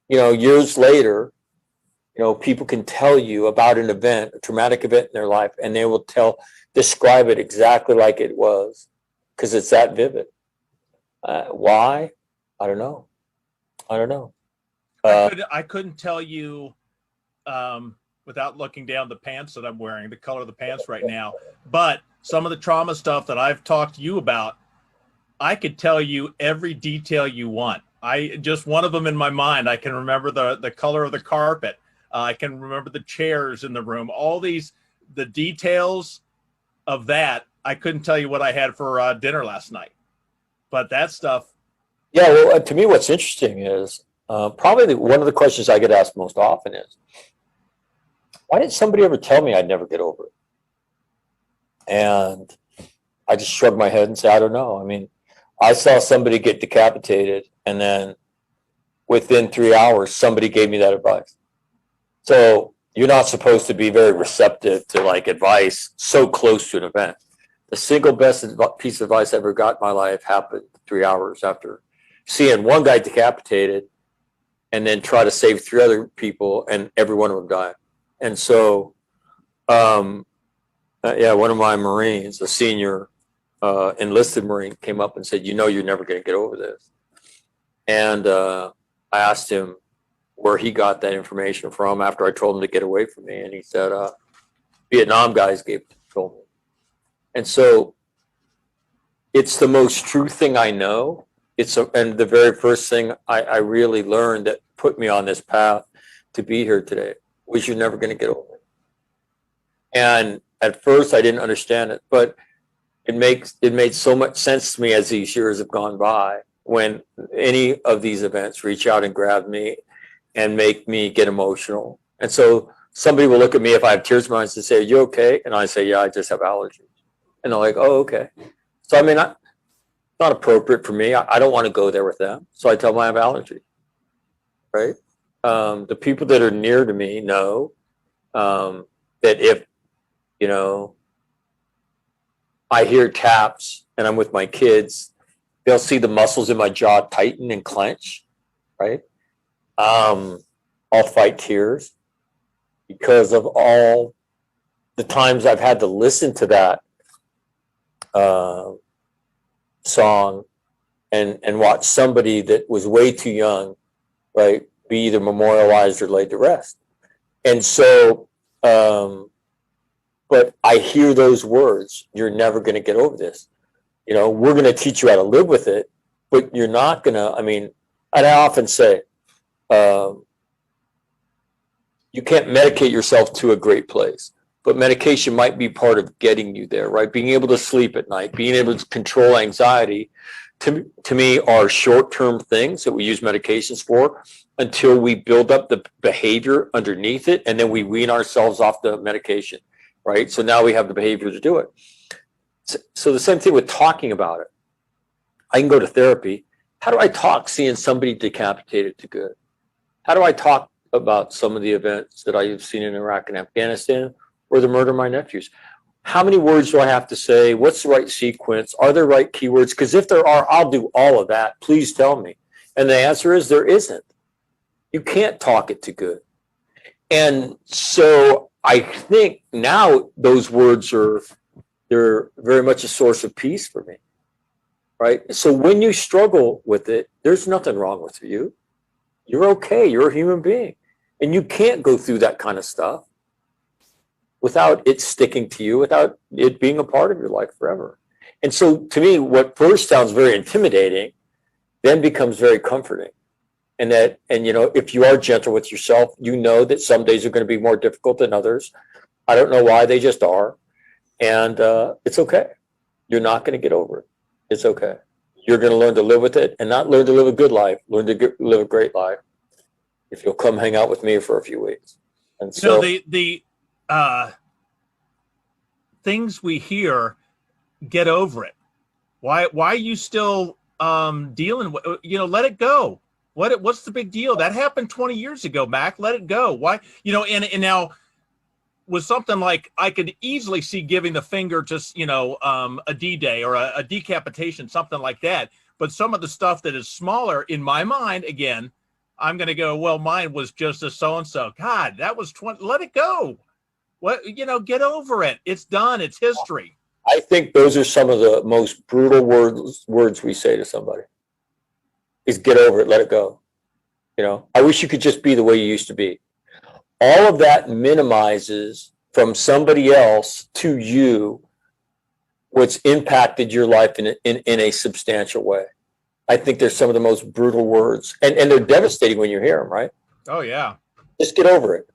you know, years later, you know, people can tell you about an event, a traumatic event in their life, and they will describe it exactly like it was, because it's that vivid. Why? I don't know. I couldn't tell you without looking down the pants that I'm wearing, the color of the pants right now. But some of the trauma stuff that I've talked to you about, I could tell you every detail you want. Just one of them in my mind. I can remember the color of the carpet. I can remember the chairs in the room. All the details of that. I couldn't tell you what I had for dinner last night. But that stuff. Yeah, well, to me, what's interesting is probably one of the questions I get asked most often is, why didn't somebody ever tell me I'd never get over it? And I just shrug my head and say, I don't know. I mean, I saw somebody get decapitated, and then within 3 hours, somebody gave me that advice. So you're not supposed to be very receptive to like advice so close to an event. The single best piece of advice I ever got in my life happened 3 hours after seeing one guy decapitated and then try to save 3 other people, and every one of them died. And so, yeah, one of my Marines, a senior enlisted Marine, came up and said, you know, you're never going to get over this. And I asked him where he got that information from after I told him to get away from me. And he said, Vietnam guys told me. And so it's the most true thing I know. And the very first thing I really learned that put me on this path to be here today was you're never going to get over it. And at first I didn't understand it, but it made so much sense to me as these years have gone by, when any of these events reach out and grab me and make me get emotional. And so somebody will look at me if I have tears in my eyes and say, are you okay? And I say, yeah, I just have allergies. And they're like, oh, okay. So, I mean, it's not appropriate for me. I don't want to go there with them. So I tell them I have allergies, right? The people that are near to me know that if, you know, I hear taps and I'm with my kids, they'll see the muscles in my jaw tighten and clench, right? I'll fight tears because of all the times I've had to listen to that song and watch somebody that was way too young, right, be either memorialized or laid to rest. And so, but I hear those words, you're never going to get over this. You know, we're going to teach you how to live with it, but you're not going to, I mean, and I often say, you can't medicate yourself to a great place, but medication might be part of getting you there, right? Being able to sleep at night, being able to control anxiety to me are short-term things that we use medications for until we build up the behavior underneath it, and then we wean ourselves off the medication, right? So now we have the behavior to do it. So the same thing with talking about it. I can go to therapy. How do I talk seeing somebody decapitated to good? How do I talk about some of the events that I've seen in Iraq and Afghanistan, or the murder of my nephews? How many words do I have to say? What's the right sequence? Are there right keywords? Because if there are, I'll do all of that. Please tell me. And the answer is there isn't. You can't talk it to good. And so I think now those words they're very much a source of peace for me, right? So when you struggle with it, there's nothing wrong with you. You're okay. You're a human being. And you can't go through that kind of stuff without it sticking to you, without it being a part of your life forever. And so to me, what first sounds very intimidating then becomes very comforting. And if you are gentle with yourself, you know that some days are going to be more difficult than others. I don't know why, they just are. And it's okay. You're not going to get over it. It's okay. You're going to learn to live with it, and not learn to live a good life, learn to live a great life if you'll come hang out with me for a few weeks. And so the things we hear, get over it. Why are you still dealing with, let it go. What's the big deal? That happened 20 years ago, Mac. Let it go. Why, and now with something like, I could easily see giving the finger to, a D-Day or a decapitation, something like that. But some of the stuff that is smaller in my mind, again, I'm going to go, well, mine was just a so-and-so. God, that was 20. Let it go. Get over it. It's done. It's history. I think those are some of the most brutal words we say to somebody is get over it. Let it go. I wish you could just be the way you used to be. All of that minimizes from somebody else to you what's impacted your life in a substantial way. I think they're some of the most brutal words, and they're devastating when you hear them, right? Oh, yeah. Just get over it.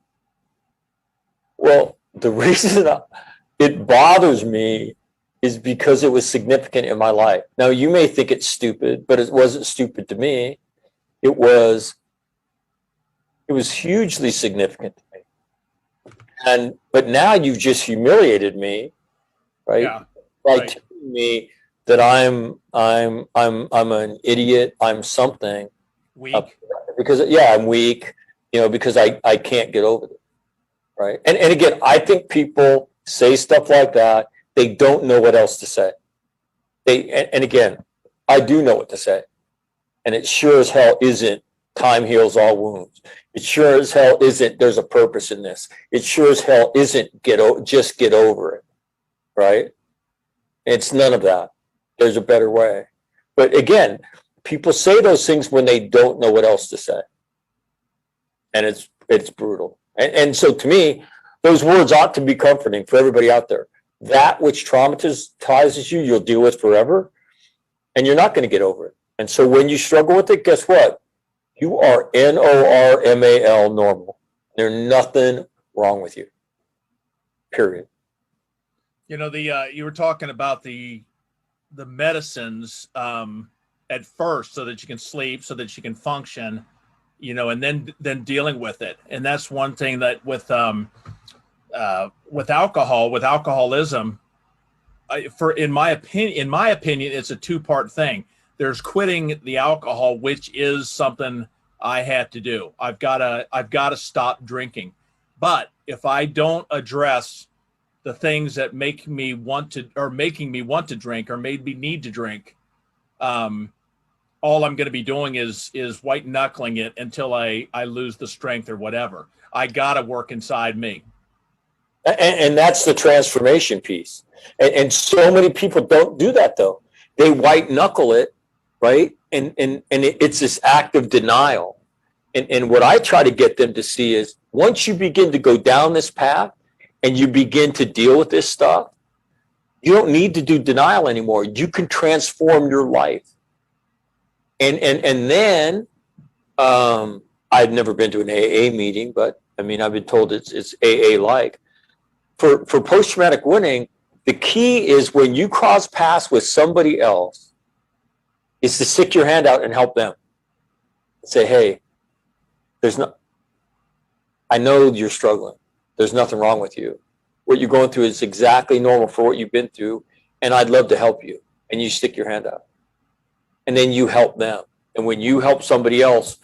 Well, the reason it bothers me is because it was significant in my life. Now, you may think it's stupid, but it wasn't stupid to me. It was hugely significant to me. But now you've just humiliated me, right? Yeah. By right. telling me that I'm an idiot. I'm something. Weak. Because I'm weak. Because I can't get over it, right? And again, I think people say stuff like that. They don't know what else to say. And again, I do know what to say, and it sure as hell isn't time heals all wounds. It sure as hell isn't there's a purpose in this. It sure as hell isn't just get over it, right? It's none of that. There's a better way. But again, people say those things when they don't know what else to say, and it's brutal. And so to me, those words ought to be comforting for everybody out there. That which traumatizes you, you'll deal with forever, and you're not going to get over it. And so when you struggle with it, guess what? You are normal, normal. There's nothing wrong with you. Period. You were talking about the medicines at first, so that you can sleep, so that you can function, and then dealing with it. And that's one thing that with alcoholism, in my opinion, it's a two-part thing. There's quitting the alcohol, which is something I had to do. I've got to stop drinking. But if I don't address the things that making me want to drink, or made me need to drink, all I'm going to be doing is white knuckling it until I lose the strength or whatever. I got to work inside me. And that's the transformation piece. And so many people don't do that, though. They white knuckle it, right? And it's this act of denial. And what I try to get them to see is, once you begin to go down this path and you begin to deal with this stuff, you don't need to do denial anymore. You can transform your life. And then I've never been to an AA meeting, but I mean, I've been told it's AA-like. For post-traumatic winning, the key is when you cross paths with somebody else, is to stick your hand out and help them. Say, hey, I know you're struggling. There's nothing wrong with you. What you're going through is exactly normal for what you've been through, and I'd love to help you. And you stick your hand out. And then you help them. And when you help somebody else,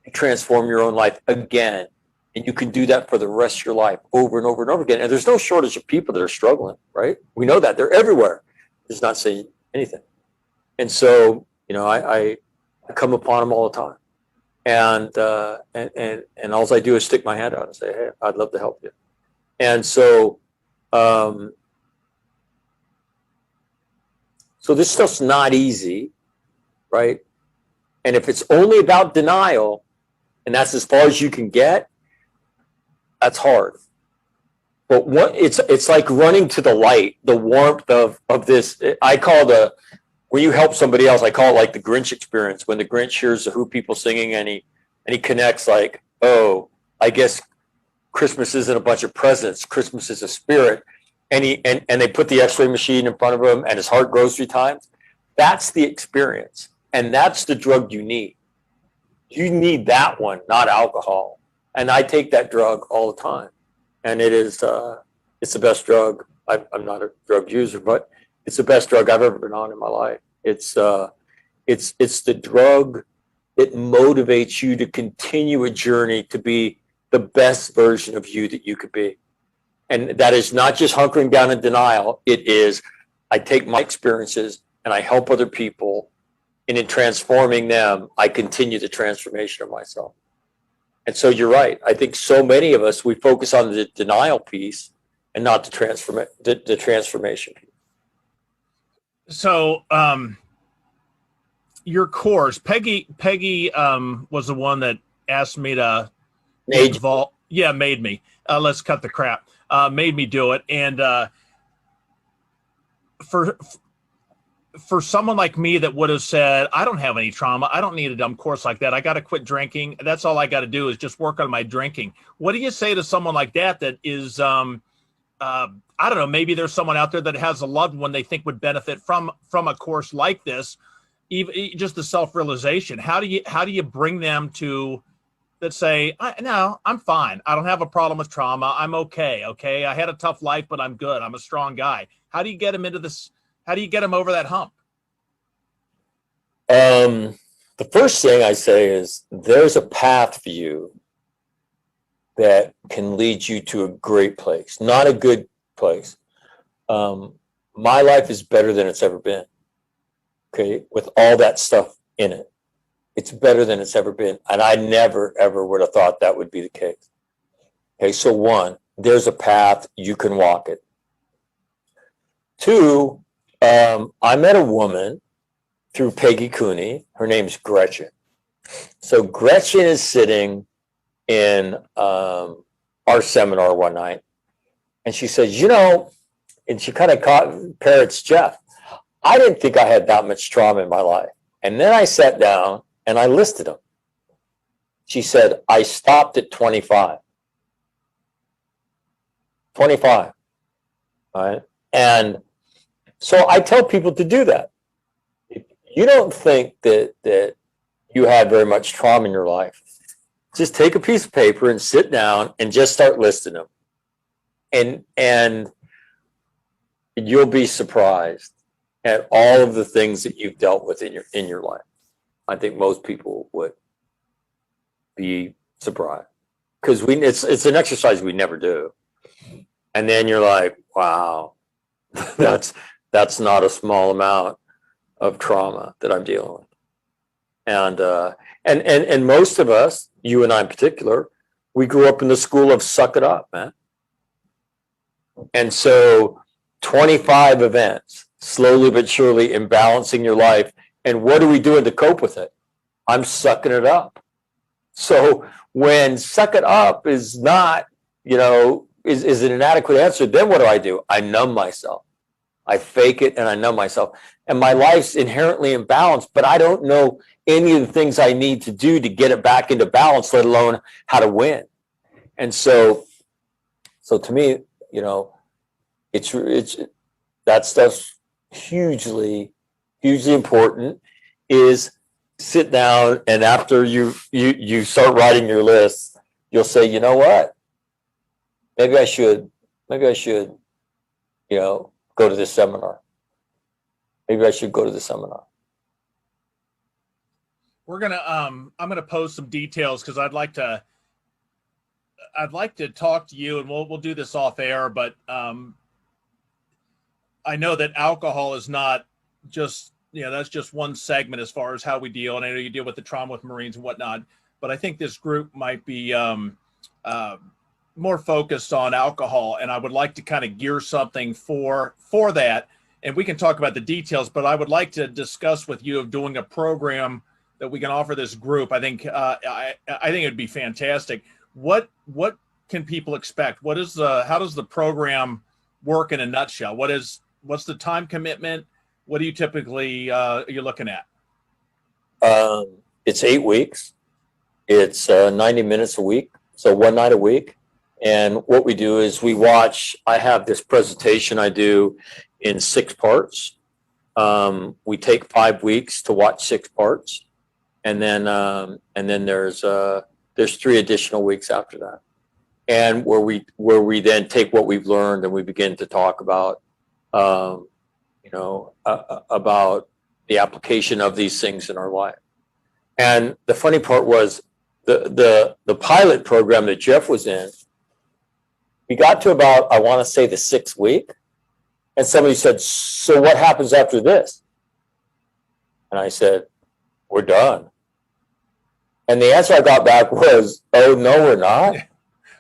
you transform your own life again. And you can do that for the rest of your life over and over and over again. And there's no shortage of people that are struggling, right? We know that. They're everywhere. Just not saying anything. And so, I come upon them all the time. And all I do is stick my hand out and say, hey, I'd love to help you. And so, so this stuff's not easy, right? And if it's only about denial, and that's as far as you can get, that's hard. But it's like running to the light, the warmth of this. I call when you help somebody else, I call it like the Grinch experience. When the Grinch hears the Who people singing and he connects like, oh, I guess Christmas isn't a bunch of presents. Christmas is a spirit. And they put the X-ray machine in front of him and his heart grows 3 times. That's the experience. And that's the drug you need. You need that one, not alcohol. And I take that drug all the time. And it's the best drug. I'm not a drug user, but it's the best drug I've ever been on in my life. It's the drug that motivates you to continue a journey to be the best version of you that you could be. And that is not just hunkering down in denial. It is, I take my experiences and I help other people. And in transforming them, I continue the transformation of myself. And so you're right. I think so many of us, we focus on the denial piece and not the transformation piece. So your course, Peggy was the one that asked me to involve. Yeah, made me. Let's cut the crap. Made me do it. And for someone like me that would have said, I don't have any trauma, I don't need a dumb course like that, I got to quit drinking, that's all I got to do is just work on my drinking. What do you say to someone like that is I don't know, maybe there's someone out there that has a loved one they think would benefit from a course like this, even just the self-realization? How do you bring them to, that say, no, I'm fine, I don't have a problem with trauma, I'm okay, I had a tough life, but I'm good, I'm a strong guy? How do you get them into this? How do you get them over that hump? The first thing I say is there's a path for you that can lead you to a great place, not a good place. My life is better than it's ever been. Okay. With all that stuff in it, it's better than it's ever been. And I never, ever would have thought that would be the case. Okay. So 1, there's a path, you can walk it. 2, I met a woman through Peggy Cooney. Her name's Gretchen. So Gretchen is sitting in our seminar one night, and she says, and she kind of parrots Jeff, I didn't think I had that much trauma in my life. And then I sat down and I listed them. She said, I stopped at 25. 25. All right. And so I tell people to do that. If you don't think that you had very much trauma in your life, just take a piece of paper and sit down and just start listing them. And you'll be surprised at all of the things that you've dealt with in your life. I think most people would be surprised because it's an exercise we never do. And then you're like, wow, that's not a small amount of trauma that I'm dealing with. And most of us, you and I in particular, we grew up in the school of suck it up, man. And so 25 events, slowly but surely imbalancing your life. And what are we doing to cope with it? I'm sucking it up. So when suck it up is not, is an inadequate answer, then what do? I numb myself. I fake it and I numb myself. And my life's inherently imbalanced, but I don't know any of the things I need to do to get it back into balance, let alone how to win. And so to me, it's that stuff's hugely, hugely important. is sit down, and after you start writing your list, you'll say, you know what? Maybe I should, go to this seminar. Maybe I should go to the seminar. We're gonna I'm gonna post some details because I'd like to talk to you, and we'll do this off air, but I know that alcohol is not just, that's just one segment as far as how we deal. And I know you deal with the trauma with Marines and whatnot, but I think this group might be more focused on alcohol. And I would like to kind of gear something for that. And we can talk about the details, but I would like to discuss with you of doing a program that we can offer this group. I think I think it'd be fantastic. What can people expect? How does the program work in a nutshell? What's the time commitment? What do you typically you're looking at? It's 8 weeks. It's 90 minutes a week, so one night a week. And what we do is I have this presentation I do in 6 parts. We take 5 weeks to watch 6 parts, and then there's 3 additional weeks after that, and where we then take what we've learned and we begin to talk about about the application of these things in our life. And the funny part was the pilot program that Jeff was in, we got to about, I want to say, the 6th week, and somebody said, so what happens after this? And I said, we're done. And the answer I got back was, oh, no, we're not.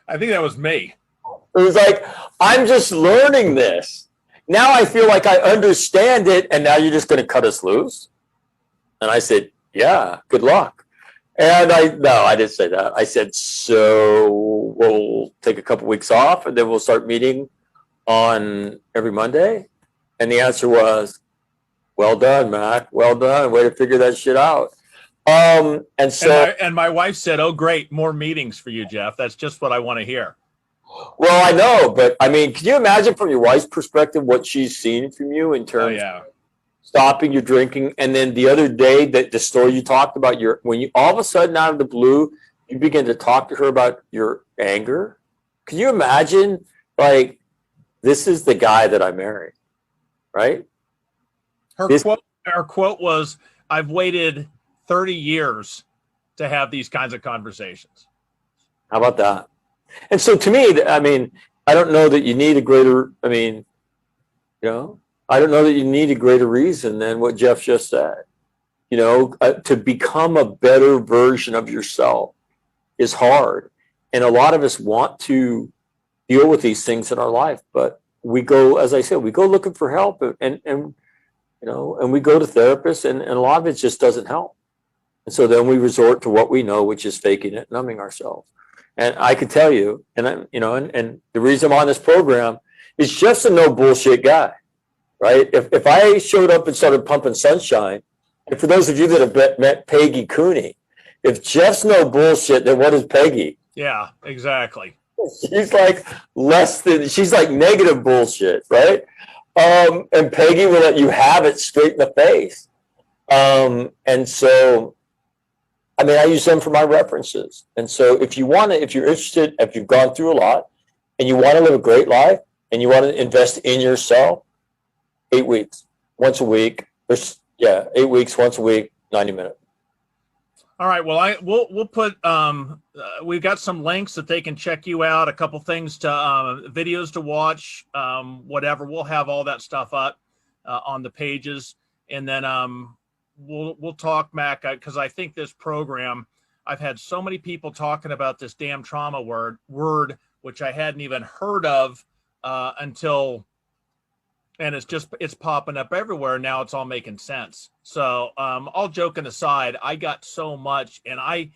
I think that was me. It was like, I'm just learning this. Now I feel like I understand it, and now you're just going to cut us loose? And I said, yeah, good luck. And I didn't say that. I said, so we'll take a couple weeks off, and then we'll start meeting on every Monday? And the answer was, well done, Mac. Well done. Way to figure that shit out. And my wife said, oh, great. More meetings for you, Jeff. That's just what I want to hear. Well, I know, but I mean, can you imagine from your wife's perspective what she's seen from you in terms of stopping your drinking? And then the other day, that the story you talked about, when you all of a sudden out of the blue, you begin to talk to her about your anger. Can you imagine, like, this is the guy that I married, right? Her quote was, I've waited 30 years to have these kinds of conversations. How about that? And so to me, I mean, I don't know that you need a greater, I don't know that you need a greater reason than what Jeff just said. To become a better version of yourself is hard. And a lot of us want to deal with these things in our life, but we go, as I said, we go looking for help, and we go to therapists, and a lot of it just doesn't help. And so then we resort to what we know, which is faking it, numbing ourselves. And I can tell you, and the reason I'm on this program is just a no bullshit guy, right? If I showed up and started pumping sunshine, and for those of you that have met Peggy Cooney, if Jeff's no bullshit, then what is Peggy? Yeah, exactly. She's like she's like negative bullshit, right? And Peggy will let you have it straight in the face. And so, I use them for my references. And so if you're interested, if you've gone through a lot and you want to live a great life and you want to invest in yourself, 8 weeks, once a week. 8 weeks, once a week, 90 minutes. All right. Well, we'll put, we've got some links that they can check you out, a couple things to, videos to watch, whatever. We'll have all that stuff up on the pages. And then, we'll talk, Mac, because I think this program, I've had so many people talking about this damn trauma word, which I hadn't even heard of until, and it's popping up everywhere. Now it's all making sense. So all joking aside, I got so much, and I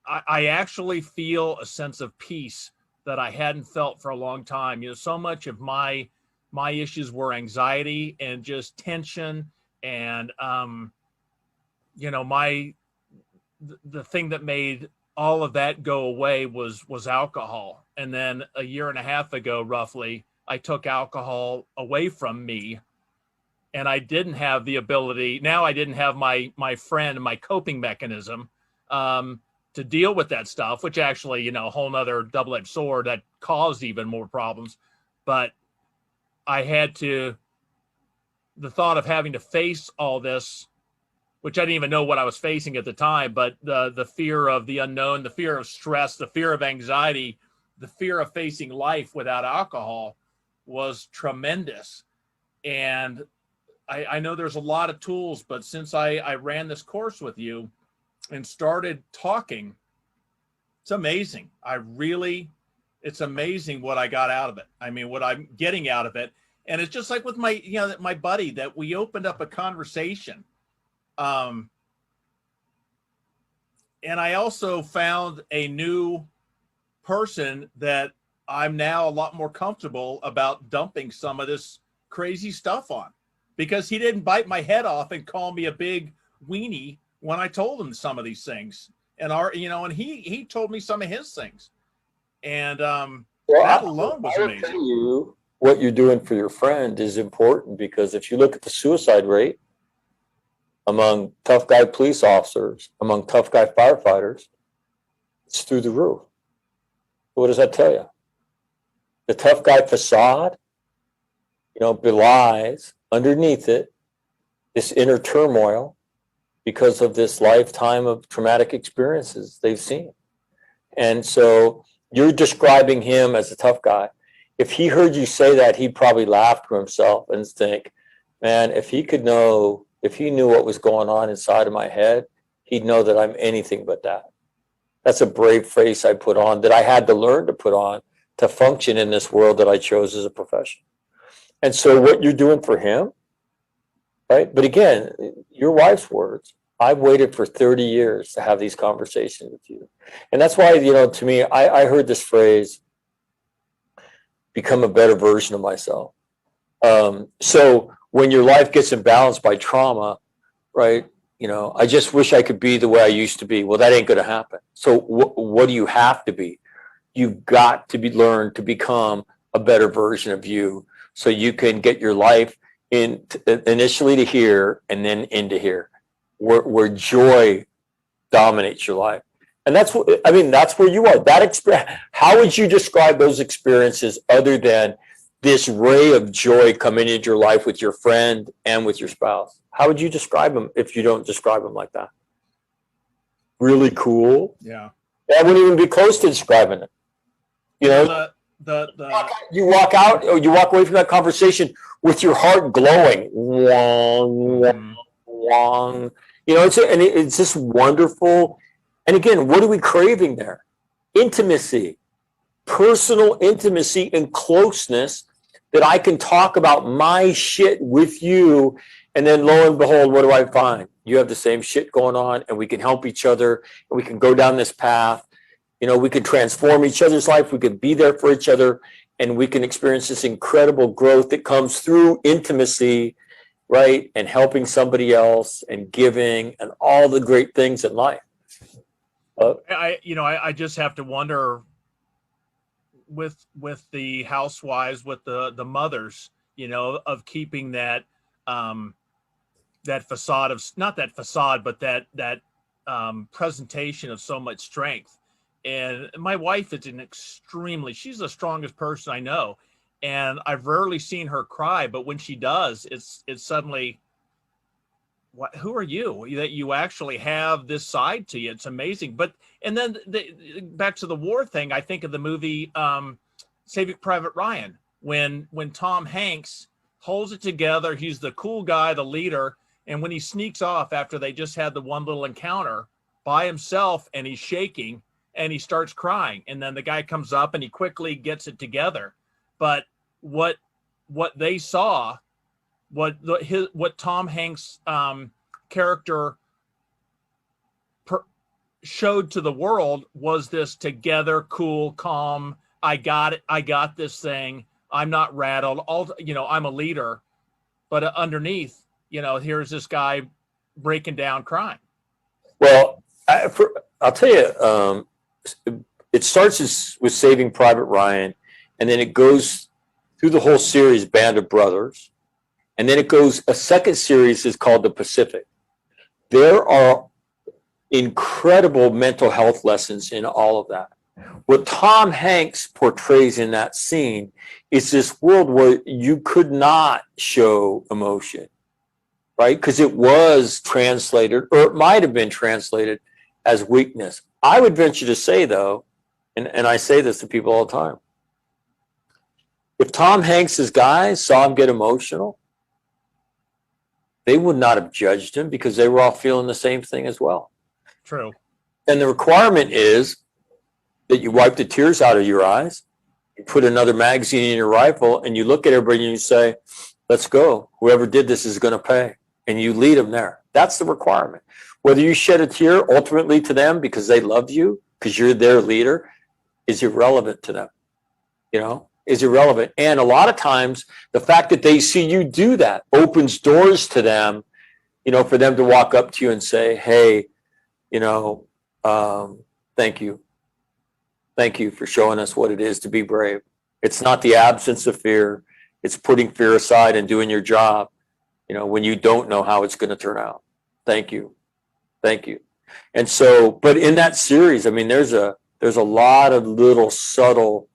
actually feel a sense of peace that I hadn't felt for a long time. So much of my issues were anxiety and just tension. And, the thing that made all of that go away was alcohol. And then a year and a half ago, roughly, I took alcohol away from me. and I didn't have the ability. Now I didn't have my friend, my coping mechanism to deal with that stuff, which actually, a whole nother double-edged sword that caused even more problems. But I had to, the thought of having to face all this, which I didn't even know what I was facing at the time, but the fear of the unknown, the fear of stress, the fear of anxiety, the fear of facing life without alcohol was tremendous. And I know there's a lot of tools, but since I ran this course with you and started talking, it's amazing. It's amazing what I got out of it. I mean, what I'm getting out of it. And it's just like with my, my buddy, that we opened up a conversation. And I also found a new person that I'm now a lot more comfortable about dumping some of this crazy stuff on, because he didn't bite my head off and call me a big weenie when I told him some of these things. And and he told me some of his things. And that alone was amazing. Tell you, what you're doing for your friend is important, because if you look at the suicide rate among tough guy police officers, among tough guy firefighters, it's through the roof. What does that tell you? The tough guy facade, belies underneath it this inner turmoil because of this lifetime of traumatic experiences they've seen. And so you're describing him as a tough guy. If he heard you say that, he'd probably laugh to himself and think, man, if he knew what was going on inside of my head, he'd know that I'm anything but that. That's a brave face I put on, that I had to learn to put on to function in this world that I chose as a profession. And so what you're doing for him, right? But again, your wife's words, I've waited for 30 years to have these conversations with you. And that's why, to me, I heard this phrase, become a better version of myself. So when your life gets imbalanced by trauma, right? I just wish I could be the way I used to be. Well, that ain't going to happen. So what do you have to be? You've got to learn to become a better version of you, so you can get your life initially to here and then into here, where joy dominates your life. And that's where you are. How would you describe those experiences other than this ray of joy coming into your life with your friend and with your spouse? How would you describe them if you don't describe them like that? Really cool. Yeah. I wouldn't even be close to describing it. You walk out, or you walk away from that conversation with your heart glowing. Wong, wong. It's just wonderful. And again, what are we craving there? Intimacy, personal intimacy and closeness, that I can talk about my shit with you. And then lo and behold, what do I find? You have the same shit going on, and we can help each other, and we can go down this path. We can transform each other's life. We can be there for each other, and we can experience this incredible growth that comes through intimacy, right? And helping somebody else and giving and all the great things in life. I just have to wonder with the housewives, with the mothers, of keeping that that facade of, not that facade, but that presentation of so much strength. And my wife is she's the strongest person I know. And I've rarely seen her cry, but when she does, it's suddenly, who are you, that you actually have this side to you? It's amazing. And then back to the war thing, I think of the movie Saving Private Ryan, when Tom Hanks holds it together. He's the cool guy, the leader. And when he sneaks off after they just had the one little encounter by himself, and he's shaking and he starts crying, and then the guy comes up and he quickly gets it together. But what they saw, what Tom Hanks' character showed to the world was this together, cool, calm. I got it. I got this thing. I'm not rattled. I'm a leader, but underneath, here's this guy breaking down, crying. Well, I'll tell you, it starts with Saving Private Ryan, and then it goes through the whole series, Band of Brothers. And then it goes, a second series is called The Pacific. There are incredible mental health lessons in all of that. What Tom Hanks portrays in that scene is this world where you could not show emotion, right? Because it was translated, or it might have been translated as weakness. I would venture to say, though, and I say this to people all the time, if Tom Hanks's guys saw him get emotional, they would not have judged him because they were all feeling the same thing as well. True. And the requirement is that you wipe the tears out of your eyes, you put another magazine in your rifle, and you look at everybody and you say, let's go. Whoever did this is going to pay. And you lead them there. That's the requirement. Whether you shed a tear ultimately to them because they love you, because you're their leader, is irrelevant to them, is irrelevant. And a lot of times the fact that they see you do that opens doors to them, for them to walk up to you and say, hey, thank you. Thank you for showing us what it is to be brave. It's not the absence of fear. It's putting fear aside and doing your job, when you don't know how it's going to turn out. Thank you. Thank you. And so, but in that series, I mean, there's a lot of little subtle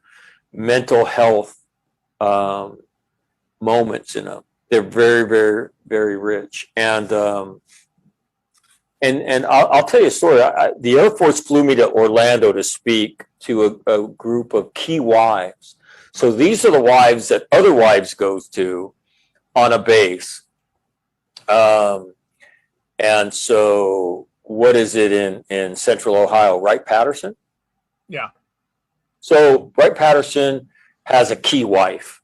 mental health moments in them. They're very, very, very rich. And I'll tell you a story. The Air Force flew me to Orlando to speak to a group of key wives. So these are the wives that other wives goes to on a base. And so what is it in Central Ohio? Wright-Patterson? Yeah. So Wright-Patterson has a key wife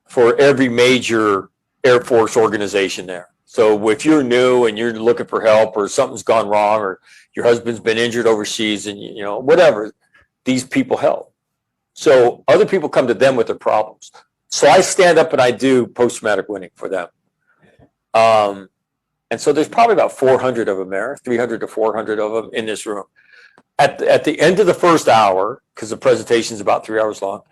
for every major Air Force organization there. So if you're new and you're looking for help or something's gone wrong or your husband's been injured overseas and, whatever, these people help. So other people come to them with their problems. So I stand up and I do post-traumatic winning for them. And so there's probably about 400 of them there, 300 to 400 of them in this room. At the end of the first hour, because the presentation is about 3 hours long,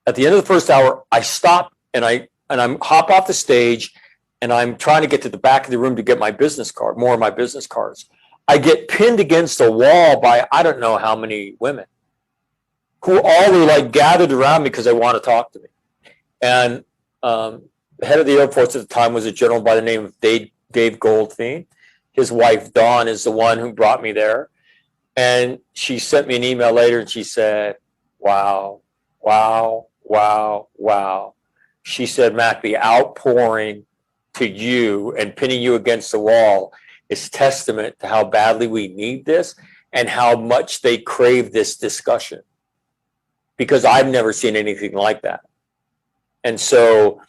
at the end of the first hour, I stop and I'm hop off the stage and I'm trying to get to the back of the room to get my business card, more of my business cards. I get pinned against a wall by I don't know how many women who all were like gathered around me because they want to talk to me. And the head of the Air Force at the time was a gentleman by the name of Dave Goldfein. His wife, Dawn, is the one who brought me there. And she sent me an email later and she said, wow, wow, wow, wow. She said, Mac, the outpouring to you and pinning you against the wall is testament to how badly we need this and how much they crave this discussion. Because I've never seen anything like that. And so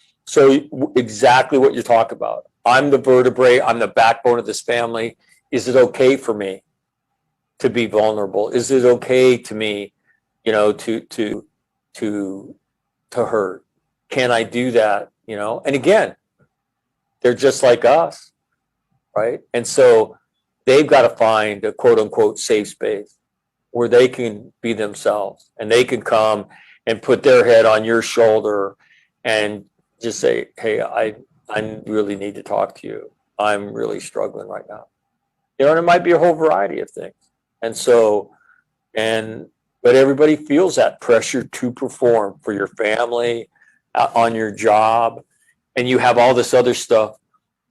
exactly what you're talking about. I'm the vertebrae. I'm the backbone of this family. Is it okay for me to be vulnerable? Is it okay to me, to hurt? Can I do that? And again, they're just like us, right? And so they've got to find a quote unquote safe space where they can be themselves and they can come and put their head on your shoulder and just say, hey, I really need to talk to you. I'm really struggling right now. And it might be a whole variety of things. And so, but everybody feels that pressure to perform for your family, on your job, and you have all this other stuff,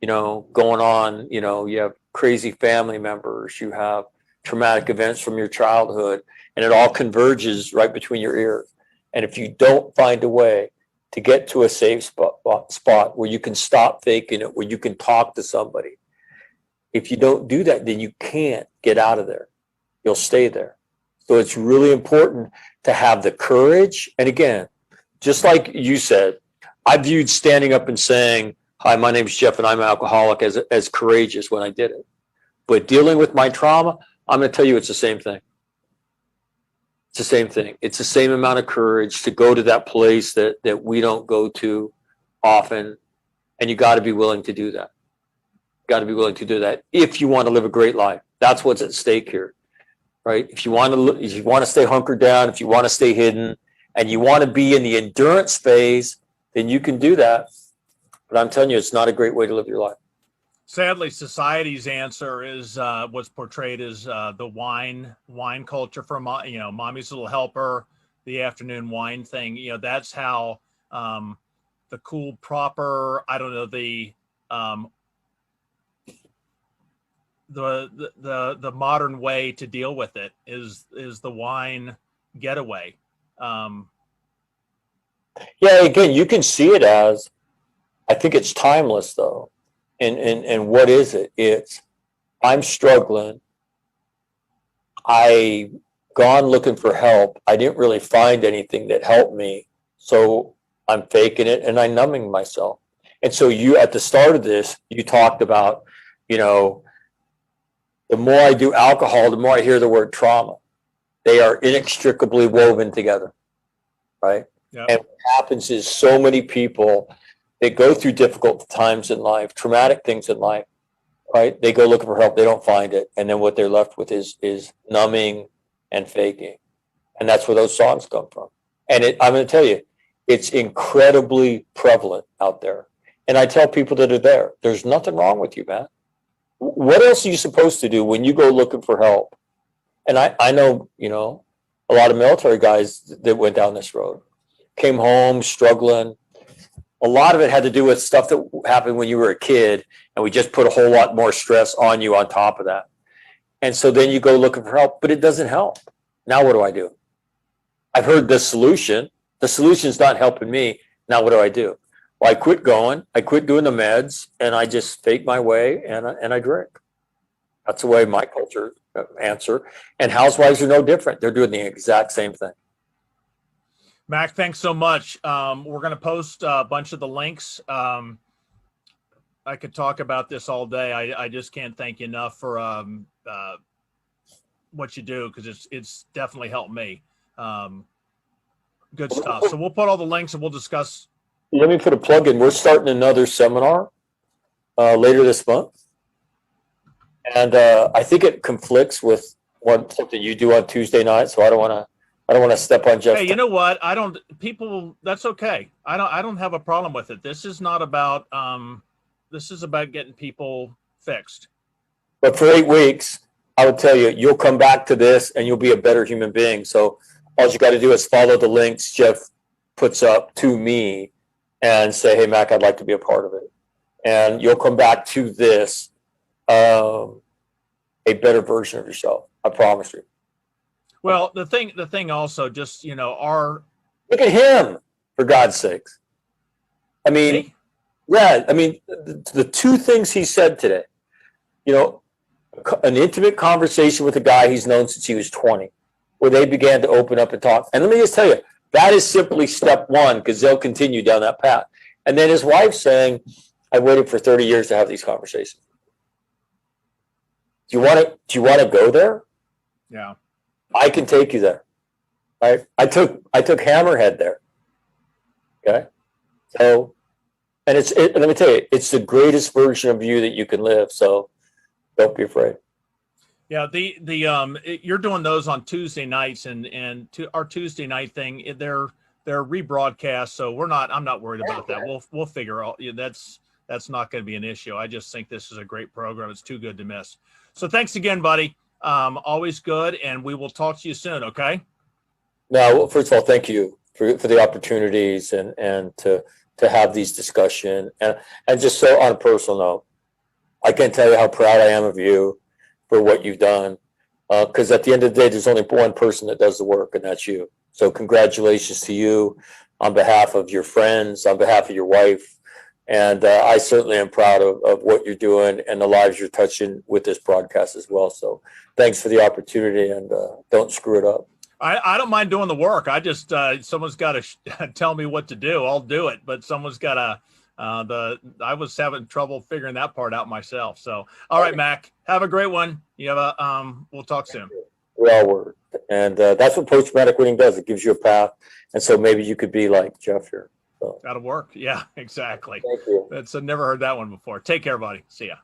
going on. You have crazy family members, you have traumatic events from your childhood, and it all converges right between your ears. And if you don't find a way to get to a safe spot where you can stop faking it, where you can talk to somebody, if you don't do that, then you can't get out of there. You'll stay there. So it's really important to have the courage. And again, just like you said, I viewed standing up and saying, hi, my name is Jeff and I'm an alcoholic as courageous when I did it. But dealing with my trauma, I'm going to tell you it's the same thing. It's the same thing. It's the same amount of courage to go to that place that we don't go to often. And you got to be willing to do that. Got to be willing to do that if you want to live a great life. That's what's at stake here, right? If you want to stay hunkered down, if you want to stay hidden, and you want to be in the endurance phase, then you can do that. But I'm telling you, it's not a great way to live your life. Sadly, society's answer is what's portrayed as the wine culture for mommy's little helper, the afternoon wine thing. That's how the cool, proper, I don't know, the modern way to deal with it is the wine getaway. Yeah, again, you can see it as, I think it's timeless though. And what is it? It's, I'm struggling. I gone looking for help. I didn't really find anything that helped me. So I'm faking it and I'm numbing myself. And so you, at the start of this, you talked about, the more I do alcohol, the more I hear the word trauma. They are inextricably woven together, right? Yep. And what happens is so many people, they go through difficult times in life, traumatic things in life, right? They go looking for help, they don't find it. And then what they're left with is numbing and faking. And that's where those songs come from. And I'm going to tell you, it's incredibly prevalent out there. And I tell people that are there, there's nothing wrong with you, man. What else are you supposed to do when you go looking for help? And I know, a lot of military guys that went down this road, came home struggling. A lot of it had to do with stuff that happened when you were a kid, and we just put a whole lot more stress on you on top of that. And so then you go looking for help, but it doesn't help. Now what do I do? I've heard the solution. The solution's not helping me. Now what do I do? Well, I quit going. I quit doing the meds, and I just fake my way, and I drink. That's the way my culture answer. And housewives are no different. They're doing the exact same thing. Mac, thanks so much. We're going to post a bunch of the links. I could talk about this all day. I just can't thank you enough for what you do, because it's definitely helped me. Good stuff. So we'll put all the links and we'll discuss. Let me put a plug in. We're starting another seminar later this month. And I think it conflicts with something you do on Tuesday night. So I don't want to step on Jeff's. Hey, you know what? That's okay. I don't have a problem with it. This is not about, this is about getting people fixed. But for 8 weeks, I would tell you, you'll come back to this and you'll be a better human being. So all you got to do is follow the links Jeff puts up to me and say, hey, Mac, I'd like to be a part of it. And you'll come back to this, a better version of yourself. I promise you. Well, the thing also, just, look at him, for God's sakes. I mean, me? Yeah, I mean, the two things he said today, an intimate conversation with a guy he's known since he was 20, where they began to open up and talk. And let me just tell you, that is simply step one, because they'll continue down that path. And then his wife saying, I waited for 30 years to have these conversations. Do you want to go there? Yeah. I can take you there. Right? I took Hammerhead there. Okay. So, and let me tell you, it's the greatest version of you that you can live. So don't be afraid. Yeah. You're doing those on Tuesday nights, and our Tuesday night thing, they're rebroadcast. So I'm not worried about that. We'll figure out. That's not going to be an issue. I just think this is a great program. It's too good to miss. So thanks again, buddy. Always good. And we will talk to you soon. Okay. Now, first of all, thank you for the opportunities and to have these discussions. And just so on a personal note, I can't tell you how proud I am of you for what you've done. Because at the end of the day, there's only one person that does the work, and that's you. So congratulations to you on behalf of your friends, on behalf of your wife. And I certainly am proud of what you're doing and the lives you're touching with this broadcast as well. So thanks for the opportunity, and don't screw it up. I don't mind doing the work. I just, someone's got to tell me what to do. I'll do it, but someone's got to, I was having trouble figuring that part out myself. So, all right, Mac, have a great one. You have we'll talk soon. Well, word. And that's what post-traumatic winning does. It gives you a path. And so maybe you could be like Jeff here. So. That'll work. Yeah, exactly. Thank you. I've never heard that one before. Take care, buddy. See ya.